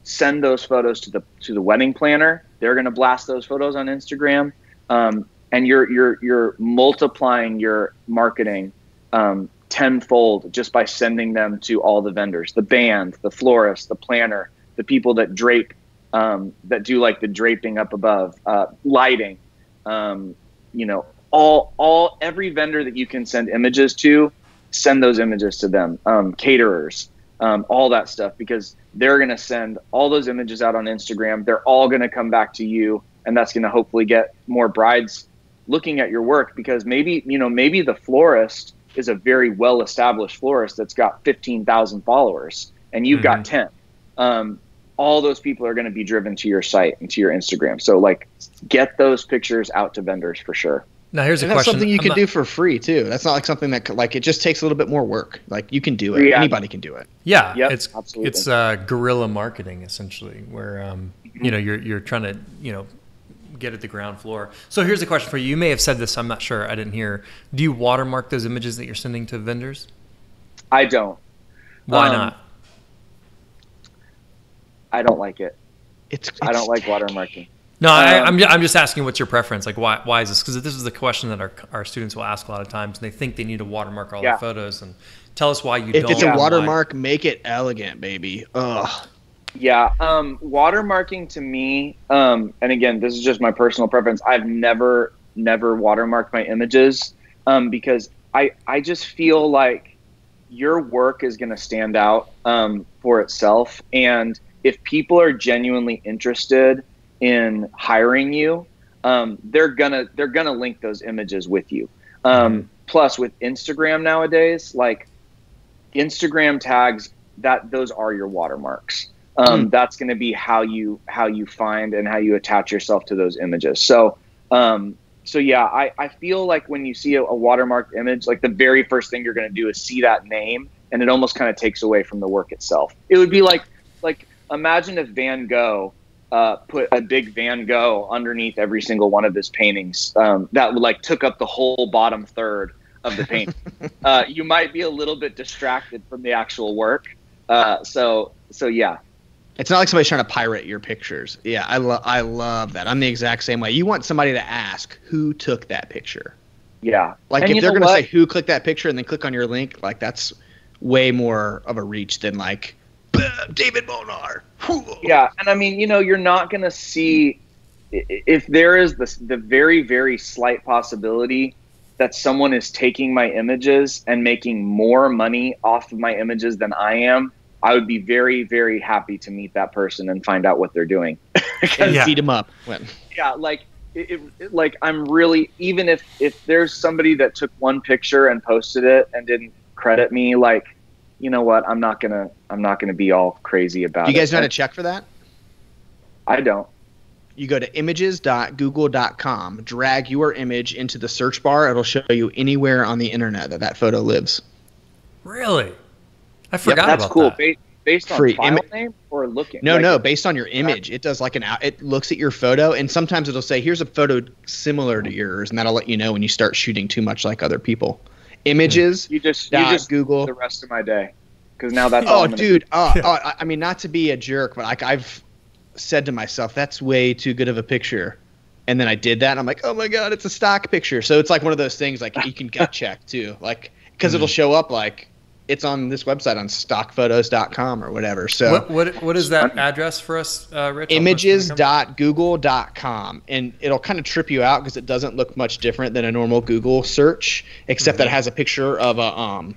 Send those photos to the wedding planner. They're going to blast those photos on Instagram. And you're multiplying your marketing tenfold just by sending them to all the vendors, the band, the florist, the planner, the people that drape, that do like the draping up above, lighting, every vendor that you can send images to, send those images to them, caterers, all that stuff, because they're going to send all those images out on Instagram. They're all going to come back to you, and that's going to hopefully get more brides looking at your work, because maybe the florist is a very well-established florist that's got 15,000 followers and you've got 10. All those people are going to be driven to your site and to your Instagram. So like, get those pictures out to vendors for sure. Now here's a that's question. Something you can do for free too. That's not like something that like, it just takes a little bit more work. Like you can do it. Yeah. Anybody can do it. Yeah. Yep, it's guerrilla marketing essentially, where you're trying to get at the ground floor. So here's a question for you. You may have said this. I'm not sure. I didn't hear. Do you watermark those images that you're sending to vendors? I don't. Why not? I don't like it. I don't like watermarking. No, I'm just asking what's your preference? Like, why is this? Because this is the question that our students will ask a lot of times, and they think they need to watermark all their photos. And tell us why you don't. If it's a watermark, make it elegant, baby. Ugh. Yeah, watermarking to me, and again, this is just my personal preference. I've never watermarked my images because I just feel like your work is going to stand out for itself, and if people are genuinely interested in hiring you, they're gonna link those images with you. Plus, with Instagram nowadays, like Instagram tags, those are your watermarks. That's going to be how you find and how you attach yourself to those images. So yeah, I feel like when you see a watermarked image, like the very first thing you're going to do is see that name, and it almost kind of takes away from the work itself. It would be like imagine if Van Gogh put a big Van Gogh underneath every single one of his paintings, that would like took up the whole bottom third of the painting. You might be a little bit distracted from the actual work. So yeah. It's not like somebody's trying to pirate your pictures. Yeah, I love that. I'm the exact same way. You want somebody to ask who took that picture. Yeah. Like And if you they're know going to what? say who clicked that picture and then click on your link, like that's way more of a reach than like David Molnar. Yeah, and I mean, you're not going to see if there is the very, very slight possibility that someone is taking my images and making more money off of my images than I am. I would be very, very happy to meet that person and find out what they're doing. And feed them up. Yeah, like like I'm really, even if there's somebody that took one picture and posted it and didn't credit me, like, you know what, I'm not gonna be all crazy about it. Do you guys know how to check for that? I don't. You go to images.google.com, drag your image into the search bar. It'll show you anywhere on the internet that photo lives. Really? I forgot That's about cool. that. Based on file name or looking? No, based on your image. It does like it looks at your photo, and sometimes it'll say, here's a photo similar to yours, and that'll let you know when you start shooting too much like other people. Images. You just Google the rest of my day, because now that's all. Oh, dude. I mean, not to be a jerk, but like I've said to myself, that's way too good of a picture, and then I did that, and I'm like, oh my god, it's a stock picture. So it's like one of those things, like you can gut check too, like because it'll show up like it's on this website on stockphotos.com or whatever. So what is that address for us, Rich? Images.google.com, and it'll kind of trip you out because it doesn't look much different than a normal Google search, except that it has a picture of a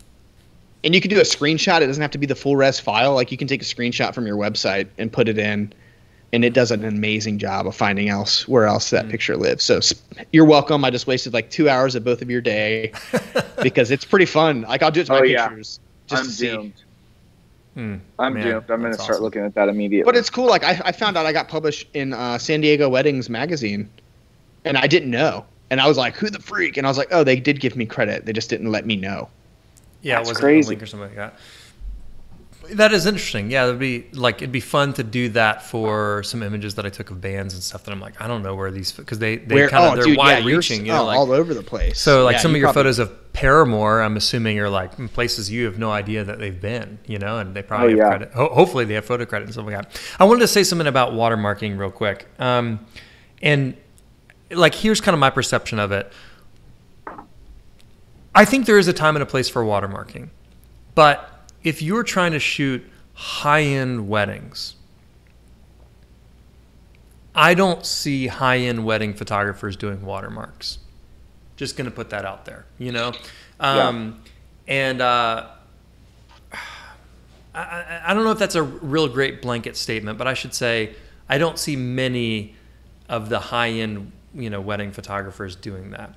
and you can do a screenshot. It doesn't have to be the full res file. Like you can take a screenshot from your website and put it in, and it does an amazing job of finding where else that picture lives. So you're welcome. I just wasted like 2 hours of both of your day because it's pretty fun. Like I'll do it to my pictures. Just I'm to doomed. See. I'm doomed. I'm going to start looking at that immediately. But it's cool. Like I found out I got published in San Diego Weddings magazine, and I didn't know. And I was like, who the freak? And I was like, oh, they did give me credit. They just didn't let me know. Yeah, That's it wasn't crazy. a link or something like that. That is interesting. Yeah, it'd be fun to do that for some images that I took of bands and stuff that I'm like, I don't know where these, because they're wide reaching, like, all over the place. So like some of your photos of Paramore, I'm assuming are like in places you have no idea that they've been, and they probably have credit. Hopefully they have photo credit and stuff like that. I wanted to say something about watermarking real quick. And like, here's kind of my perception of it. I think there is a time and a place for watermarking, but if you're trying to shoot high-end weddings, I don't see high-end wedding photographers doing watermarks. Just going to put that out there, And I don't know if that's a real great blanket statement, but I should say I don't see many of the high-end, wedding photographers doing that.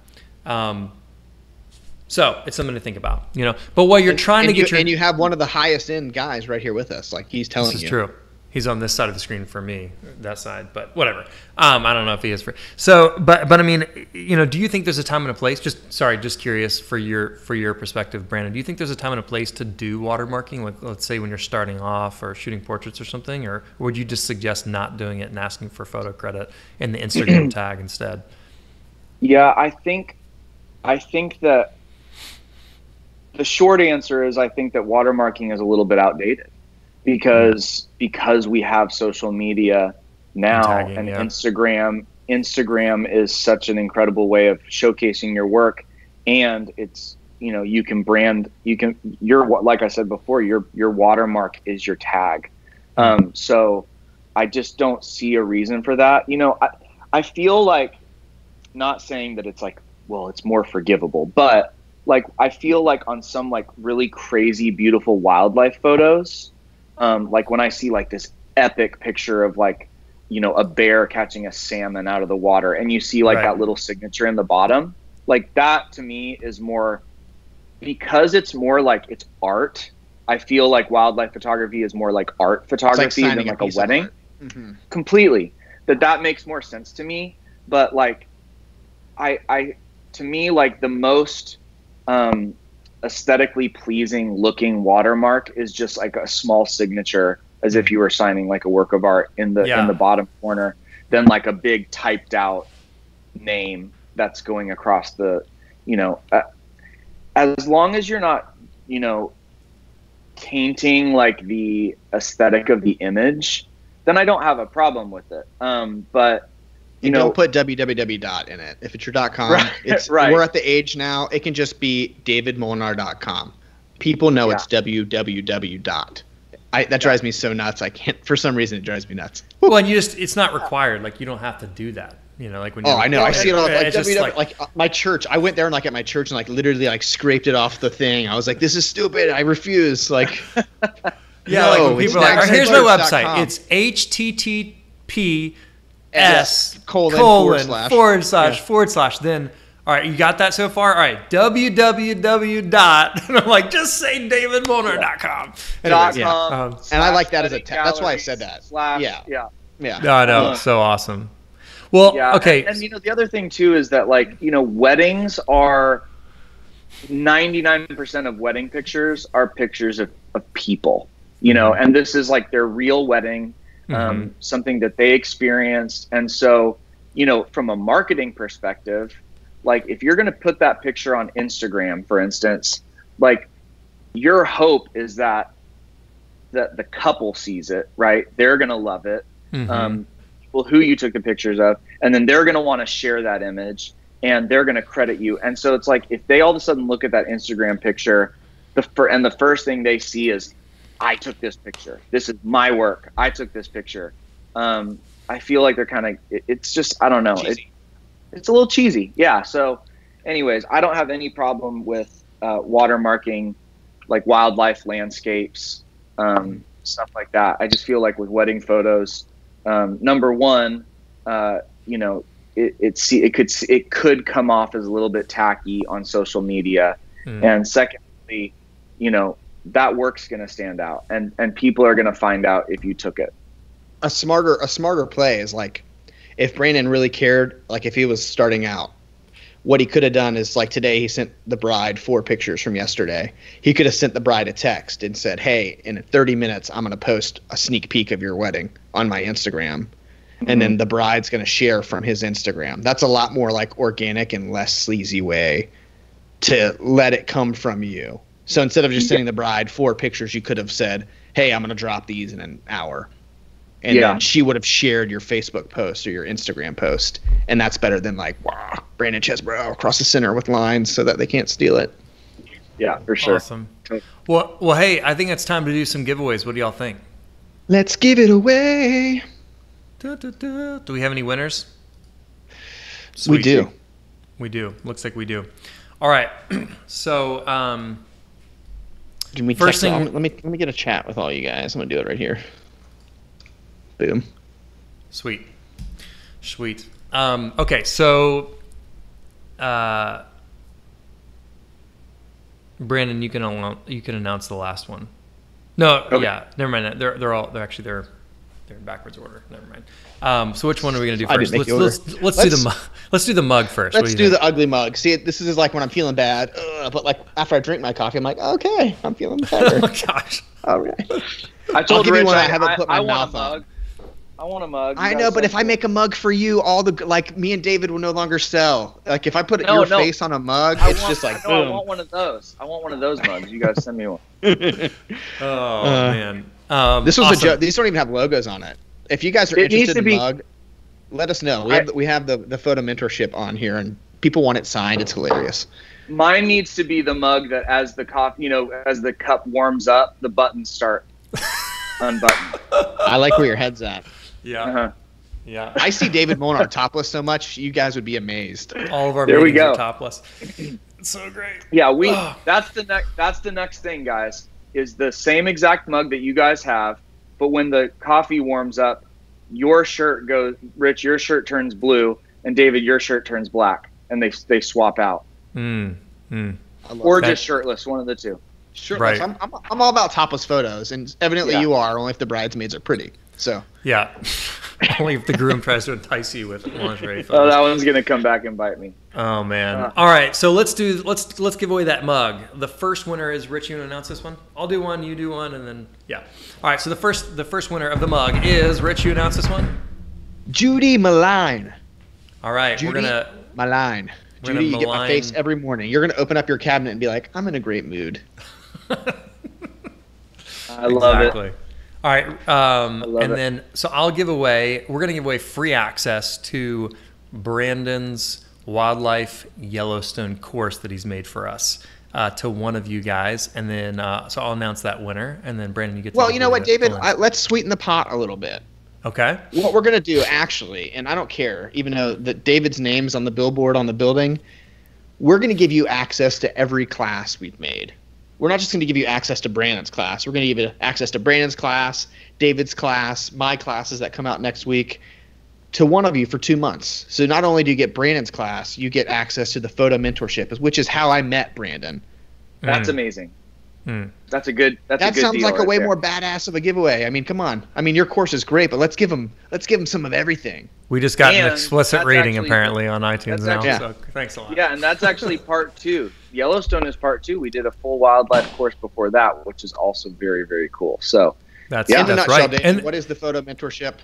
So it's something to think about, But while you're trying to get and you have one of the highest end guys right here with us, like he's telling you. This is true. He's on this side of the screen for me, that side, but whatever. I don't know if he is for. So, but I mean, do you think there's a time and a place? Just curious for your perspective, Brandon. Do you think there's a time and a place to do watermarking? Like, let's say when you're starting off or shooting portraits or something, or would you just suggest not doing it and asking for photo credit in the Instagram tag instead? Yeah, I think that. The short answer is I think that watermarking is a little bit outdated because we have social media now and Instagram is such an incredible way of showcasing your work, and it's you can like I said before, your watermark is your tag. So I just don't see a reason for that. I feel like, not saying that it's like, well, it's more forgivable, but like I feel like on some like really crazy beautiful wildlife photos, like when I see like this epic picture of like a bear catching a salmon out of the water, and you see like that little signature in the bottom, like that to me is more, because it's more like it's art. I feel like wildlife photography is more like art photography than like a wedding. Completely. That makes more sense to me. But like to me, like the most aesthetically pleasing looking watermark is just like a small signature, as if you were signing like a work of art in the bottom corner, than like a big typed out name that's going across the, as long as you're not, tainting like the aesthetic of the image, then I don't have a problem with it. But you know, don't put www dot in it. If it's your .com, Right, it's right. We're at the age now. It can just be davidmolnar.com. People know it's www dot. That drives me so nuts. I can't. For some reason, it drives me nuts. Well, and it's not required. Like, you don't have to do that. You know, like when you. Oh, I know. I see it all. Like it's just www. Like my church. I went there and like at my church and like literally like scraped it off the thing. I was like, this is stupid. I refuse. Like. Yeah, No, like when it's people are like, not "All right, here's my church.com. website. It's https:// Then, all right, you got that so far? All right, www dot. And I'm like, just say davidmolnar.com. .com, And I like that as a wedding that's why I said galleries, that. yeah. No, I know. It's so awesome. Well, Yeah, okay. and you know, the other thing too is that, like, you know, weddings are 99% of wedding pictures are pictures of people, you know, and this is like their real wedding, something that they experienced. And so, you know, from a marketing perspective, like if you're going to put that picture on Instagram, for instance, like your hope is that the couple sees it, right? They're going to love it. People who you took the pictures of, and then they're going to want to share that image and they're going to credit you. And so it's like, if they all of a sudden look at that Instagram picture, the first thing they see is, I took this picture. This is my work. I took this picture. I feel like they're kind of, it's just, I don't know. It's a little cheesy. Yeah. So anyways, I don't have any problem with watermarking like wildlife, landscapes, stuff like that. I just feel like with wedding photos, number one, you know, it could come off as a little bit tacky on social media. And secondly, you know, that work's going to stand out and people are going to find out if you took it. A smarter play is like, if Brandon really cared, like if he was starting out, what he could have done is, like, today he sent the bride 4 pictures from yesterday. He could have sent the bride a text and said, hey, in 30 minutes, I'm going to post a sneak peek of your wedding on my Instagram. And then the bride's going to share from his Instagram. That's a lot more like organic and less sleazy way to let it come from you. So instead of just sending the bride 4 pictures, you could have said, hey, I'm going to drop these in an hour. And then she would have shared your Facebook post or your Instagram post. And that's better than like, wow, Brandon Chesbro across the center with lines so that they can't steal it. Yeah, for sure. Awesome. Well, hey, I think it's time to do some giveaways. What do y'all think? Let's give it away. Do we have any winners? We do. We do. Looks like we do. All right. So, first thing, let me get a chat with all you guys. I'm gonna do it right here. Boom. Sweet. Okay, so Brandon, you can announce the last one. No, okay. Yeah, never mind. They're in backwards order. Never mind. So which one are we gonna do first? Let's do the mug first. Let's do the ugly mug. See, this is like when I'm feeling bad, but like after I drink my coffee, I'm like, okay, I'm feeling better. Oh my gosh. All right. I told Rich one I haven't put my mouth on. I want a mug. I know, but if I make a mug for you, me and David will no longer sell. Like if I put your face on a mug, just like boom. I want one of those. I want one of those mugs. You guys send me one. Oh man. This was a joke. These don't even have logos on it. If you guys are interested in the mug, let us know. We have the photo mentorship on here, and people want it signed. It's hilarious. Mine needs to be the mug that as the as the cup warms up, the buttons start unbuttoned. I like where your head's at. Yeah. Uh-huh. Yeah. I see David Molnar topless so much, you guys would be amazed. All of our meetings are topless. It's so great. Yeah, that's the next thing, guys, is the same exact mug that you guys have, but when the coffee warms up, your shirt goes, Rich, your shirt turns blue, and David, your shirt turns black, and they swap out. Or just shirtless, one of the two. Shirtless. Right. I'm all about topless photos, and evidently you are, only if the bridesmaids are pretty. So yeah, only if the groom tries to entice you with lingerie photos. Oh, that one's gonna come back and bite me. Oh man! All right, so let's give away that mug. The first winner is Rich. You want to announce this one? I'll do one. You do one, and then yeah. All right. So the first winner of the mug is Rich. You announce this one. Judy Malign. All right, Judy we're gonna Malign. Judy, you get my face every morning. You're gonna open up your cabinet and be like, I'm in a great mood. I love it. All right. love it. Then, so we're going to give away free access to Brandon's Wildlife Yellowstone course that he's made for us to one of you guys. And then, so I'll announce that winner. And then, Brandon, you get to. Well, you know what, David? Let's sweeten the pot a little bit. Okay. What we're going to do, actually, and I don't care, even though David's name's on the billboard on the building, we're going to give you access to every class we've made. We're not just going to give you access to Brandon's class. We're going to give you access to Brandon's class, David's class, my classes that come out next week, to one of you for 2 months. So not only do you get Brandon's class, you get access to the photo mentorship, which is how I met Brandon. That's amazing. That's a good. That sounds deal like a right way there. more badass of a giveaway. I mean, come on. I mean, your course is great, but let's give him some of everything. We just got an And explicit that's rating actually- apparently on iTunes that's now. actually- So thanks a lot. Yeah, and that's actually part 2. Yellowstone is part 2. We did a full wildlife course before that, which is also very, very cool. So That's In a that's nutshell, right. David, And what is the photo mentorship?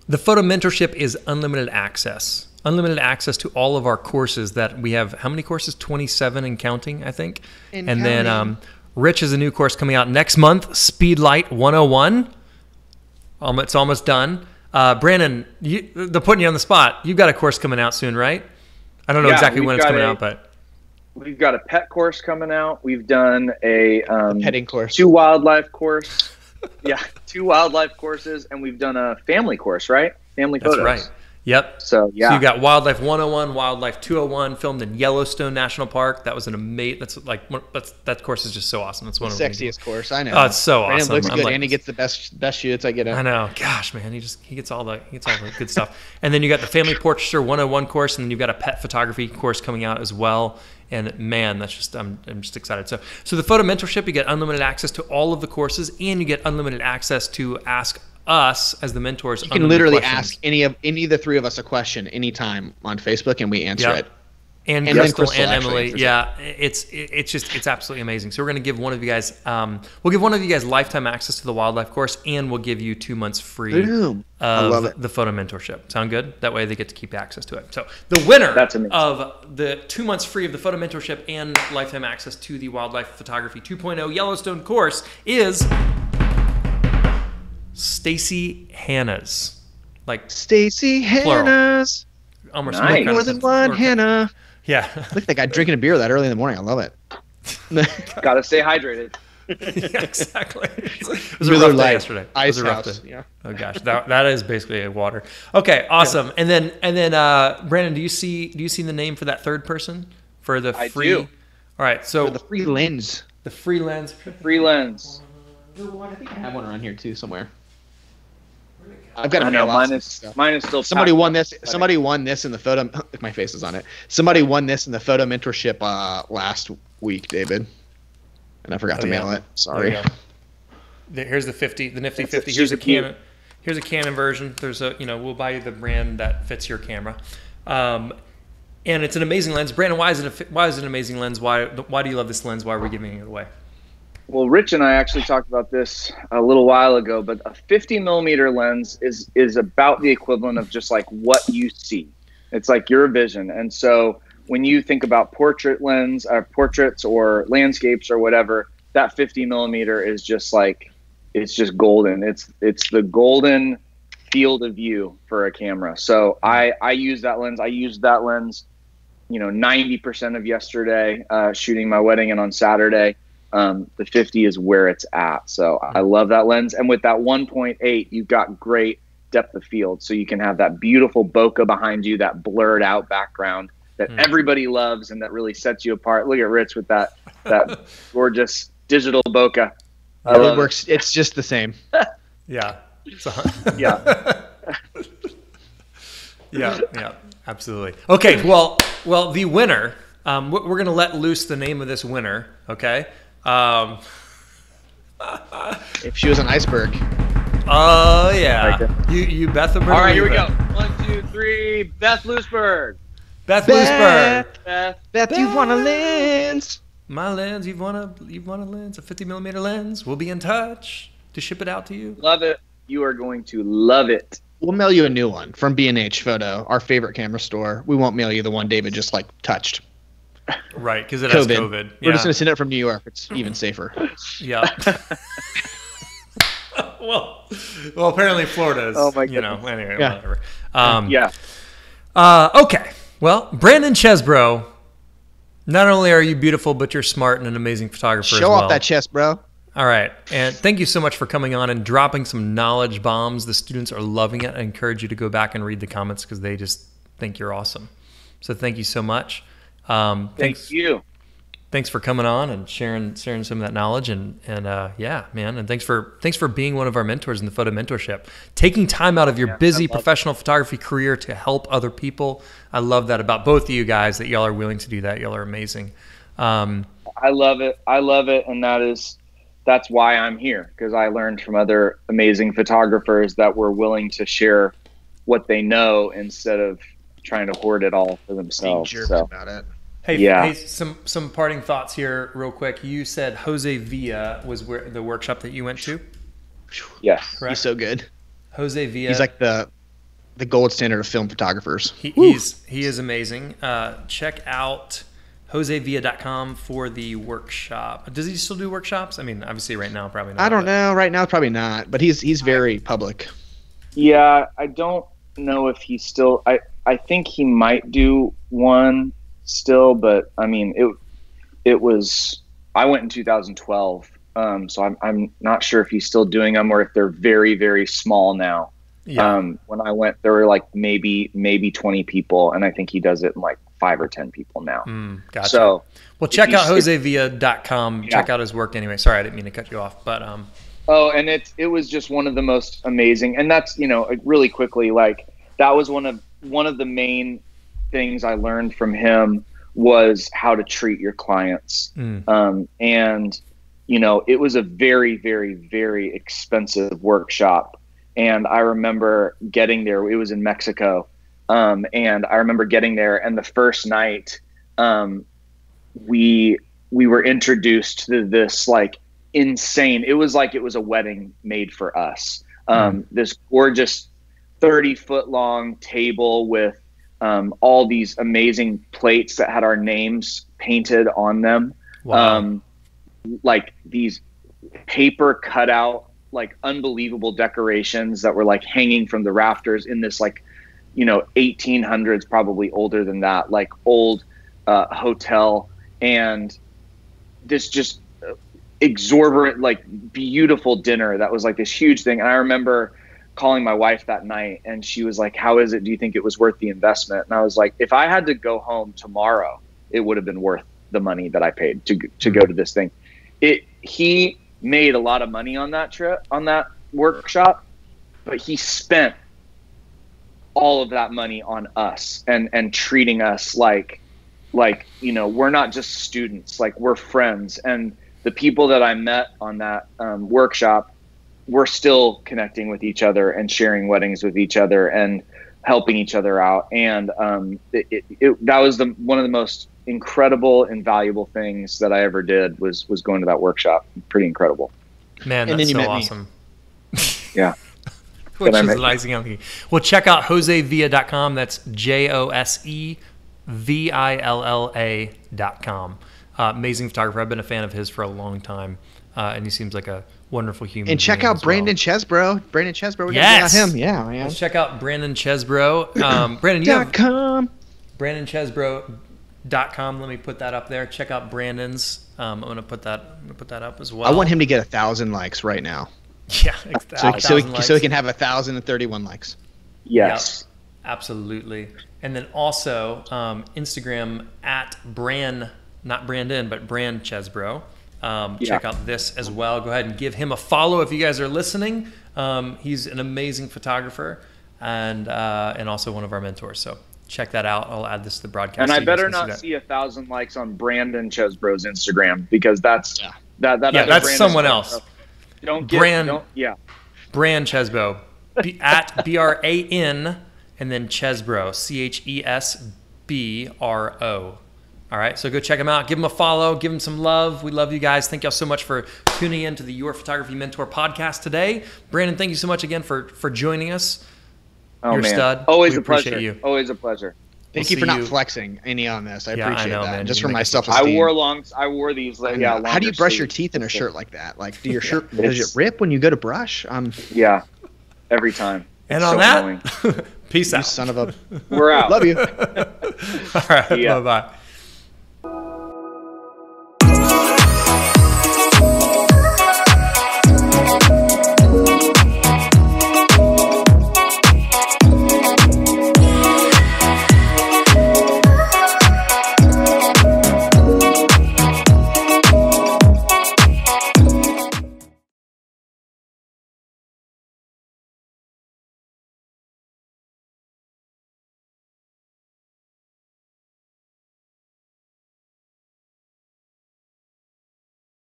the photo mentorship is unlimited access. Unlimited access to all of our courses that we have. How many courses? 27 and counting, I think. And then counting. Rich has a new course coming out next month, Speedlight 101. It's almost done. Brandon, they're putting you on the spot. You've got a course coming out soon, right? I don't know Yeah, exactly we've when it's got coming a- out, but we've got a pet course coming out. We've done a Petting course. 2 wildlife course. Yeah, 2 wildlife courses, and we've done a family course, right? Family that's photos. right. Yep. So yeah, So you got Wildlife 101, Wildlife 201, filmed in Yellowstone National Park. That was an amazing. That course is just so awesome. It's one of the Sexiest course, I know. Oh, it's so Brandon awesome. looks I'm good, like- and he gets the best shoots. I get it. I know. Gosh, man, he gets all the good stuff. And then you got the Family Portraiture 101 course, and then you've got a pet photography course coming out as well. And man, that's just I'm just excited. So the photo mentorship, you get unlimited access to all of the courses, and you get unlimited access to ask us as the mentors. You can literally ask any of the 3 of us a question anytime on Facebook, and we answer Yep. it. And And then Crystal Crystal and actually Emily, answers yeah, it's absolutely amazing. So we're going to give one of you guys, we'll give one of you guys lifetime access to the wildlife course, and we'll give you 2 months free Boom. I love of it. the photo mentorship. Sound good? That way they get to keep access to it. So the winner That's amazing. of the 2 months free of the photo mentorship and lifetime access to the Wildlife Photography 2.0 Yellowstone course is Stacy Hannahs. Like Stacy Hannah's. almost Nice. More than one Hannah. Yeah. Look at that guy drinking a beer that early in the morning. I love it. gotta stay hydrated. Yeah, exactly. It was a Miller rough day Lite, yesterday. It Ice was a rough House, day. yeah. Oh gosh, that is basically a water. Okay, awesome. And then Brandon, do you see the name for that third person for the I free? do. All right, so The free lens. the free lens. Free lens. I think I have one around here too somewhere. I've got I to know mail out mine some is stuff. mine is still. Somebody packed won up. this. Somebody won this in the photo. Look, my face is on it. Somebody won this in the photo mentorship last week, David. And I forgot to mail it. Sorry. There you go. Here's the 50, the nifty That's 50. Here's a super cute. Canon. Here's a Canon version. There's we'll buy you the brand that fits your camera. And it's an amazing lens. Brandon, why is it an amazing lens? Why do you love this lens? Why are we giving it away? Well, Rich and I actually talked about this a little while ago, but a 50 millimeter lens is about the equivalent of just like what you see. It's like your vision. And so when you think about portraits or landscapes or whatever, that 50 millimeter is just like, it's just golden. It's the golden field of view for a camera. So I use that lens. I used that lens, 90% of yesterday, shooting my wedding, and on Saturday. The 50 is where it's at. So I love that lens. And with that 1.8, you've got great depth of field. So you can have that beautiful bokeh behind you, that blurred out background that everybody loves and that really sets you apart. Look at Rich with that gorgeous digital bokeh. It works. It's just the same. Yeah. Yeah. Yeah, absolutely. Okay, well, the winner, we're going to let loose the name of this winner, okay? If she was an iceberg. Oh, yeah. Like You Beth. All right, here we go. 1, 2, 3. Beth Loosberg. Beth Loosberg. Beth. You've won a lens. My lens, you've won a lens, a 50 millimeter lens. We'll be in touch to ship it out to you. Love it. You are going to love it. We'll mail you a new one from B&H Photo, our favorite camera store. We won't mail you the one David just touched. Right, because it has COVID. We're just going to send it from New York. It's even safer. Yeah. well, apparently Florida is, Oh my goodness. Anyway, Yeah. whatever. Okay. Well, Brandon Chesbro, not only are you beautiful, but you're smart and an amazing photographer as Show well. off that chest, bro. All right. And thank you so much for coming on and dropping some knowledge bombs. The students are loving it. I encourage you to go back and read the comments because they just think you're awesome. So thank you so much. Thank you. Thanks for coming on and sharing some of that knowledge and yeah, man. And thanks for being one of our mentors in the photo mentorship. Taking time out of your busy professional photography career to help other people. I love that about both of you guys, that y'all are willing to do that. Y'all are amazing. I love it. And that's why I'm here, because I learned from other amazing photographers that were willing to share what they know instead of trying to hoard it all for themselves. Being jerks about it. Hey, some parting thoughts here real quick. You said Jose Villa was the workshop that you went to? Yes. Correct? He's so good. Jose Villa. He's like the gold standard of film photographers. He is amazing. Check out josevilla.com for the workshop. Does he still do workshops? I mean, obviously right now probably not. I don't know. Right now, probably not. But he's very public. Yeah, I don't know if he's still. I think he might do one still, but I mean, it was. I went in 2012, so I'm not sure if he's still doing them or if they're very, very small now. Yeah. When I went, there were like maybe 20 people, and I think he does it in like 5 or 10 people now. Gotcha. So, well, check out josevilla.com. Yeah. Check out his work anyway. Sorry, I didn't mean to cut you off, but Oh, and it was just one of the most amazing, and that's, really quickly, like that was one of the main things I learned from him was how to treat your clients. And it was a very, very, very expensive workshop. And I remember getting there, it was in Mexico. And I remember getting there, and the first night, we were introduced to this like insane, it was like it was a wedding made for us. This gorgeous 30-foot long table with all these amazing plates that had our names painted on them. Wow. Like these paper cutout, like unbelievable decorations that were like hanging from the rafters in this like 1800s, probably older than that, like old hotel, and this just exorbitant, like beautiful dinner that was like this huge thing. And I remember calling my wife that night, and she was like, "How is it? Do you think it was worth the investment?" And I was like, "If I had to go home tomorrow, it would have been worth the money that I paid to go to this thing." He made a lot of money on that trip, on that workshop, but he spent all of that money on us and treating us like we're not just students, like we're friends. And the people that I met on that workshop, we're still connecting with each other and sharing weddings with each other and helping each other out. And that was one of the most incredible and valuable things that I ever did was going to that workshop. Pretty incredible. Man, And that's then you so met me. awesome. Yeah. Which I is met an icing on the cake. Well, check out josevilla.com. That's josevilla.com. Amazing photographer. I've been a fan of his for a long time, and he seems like a wonderful human. And check being out as Brandon well. Chesbro. Brandon Chesbro. We Yes. got him. Yeah, man. Let's check out Brandon Chesbro. Brandon, you have .com. BrandonChesbro.com. Let me put that up there. Check out Brandon's. I'm gonna put that up as well. I want him to get 1,000 likes right now, Yeah, so he can have 1,031 likes. Yes. Yep, absolutely. And then also Instagram at not Brandon, but Brand Chesbro. Check out this as well. Go ahead and give him a follow if you guys are listening. He's an amazing photographer and also one of our mentors. So check that out. I'll add this to the broadcast. And so I you guys better can not that. see 1,000 likes on Brandon Chesbro's Instagram, because that's that Yeah, other that's Brandon someone Chesbro. else. Don't Brand Chesbro. At BRAN and then Chesbro. CHESBRO. All right, so go check him out. Give him a follow. Give him some love. We love you guys. Thank y'all so much for tuning in to the Your Photography Mentor podcast today. Brandon, thank you so much again for joining us. Oh, You're a man. stud. Always We a pleasure. appreciate you. Always a pleasure. Thank you for not flexing any on this. I appreciate that. Man. Just for my self-esteem. I wore these. Yeah. How do you brush your teeth in a shirt like that? Like, do your shirt does it rip when you go to brush? Yeah, every time. And on that, peace out. You son of a. We're out. Love you. All right. Bye bye.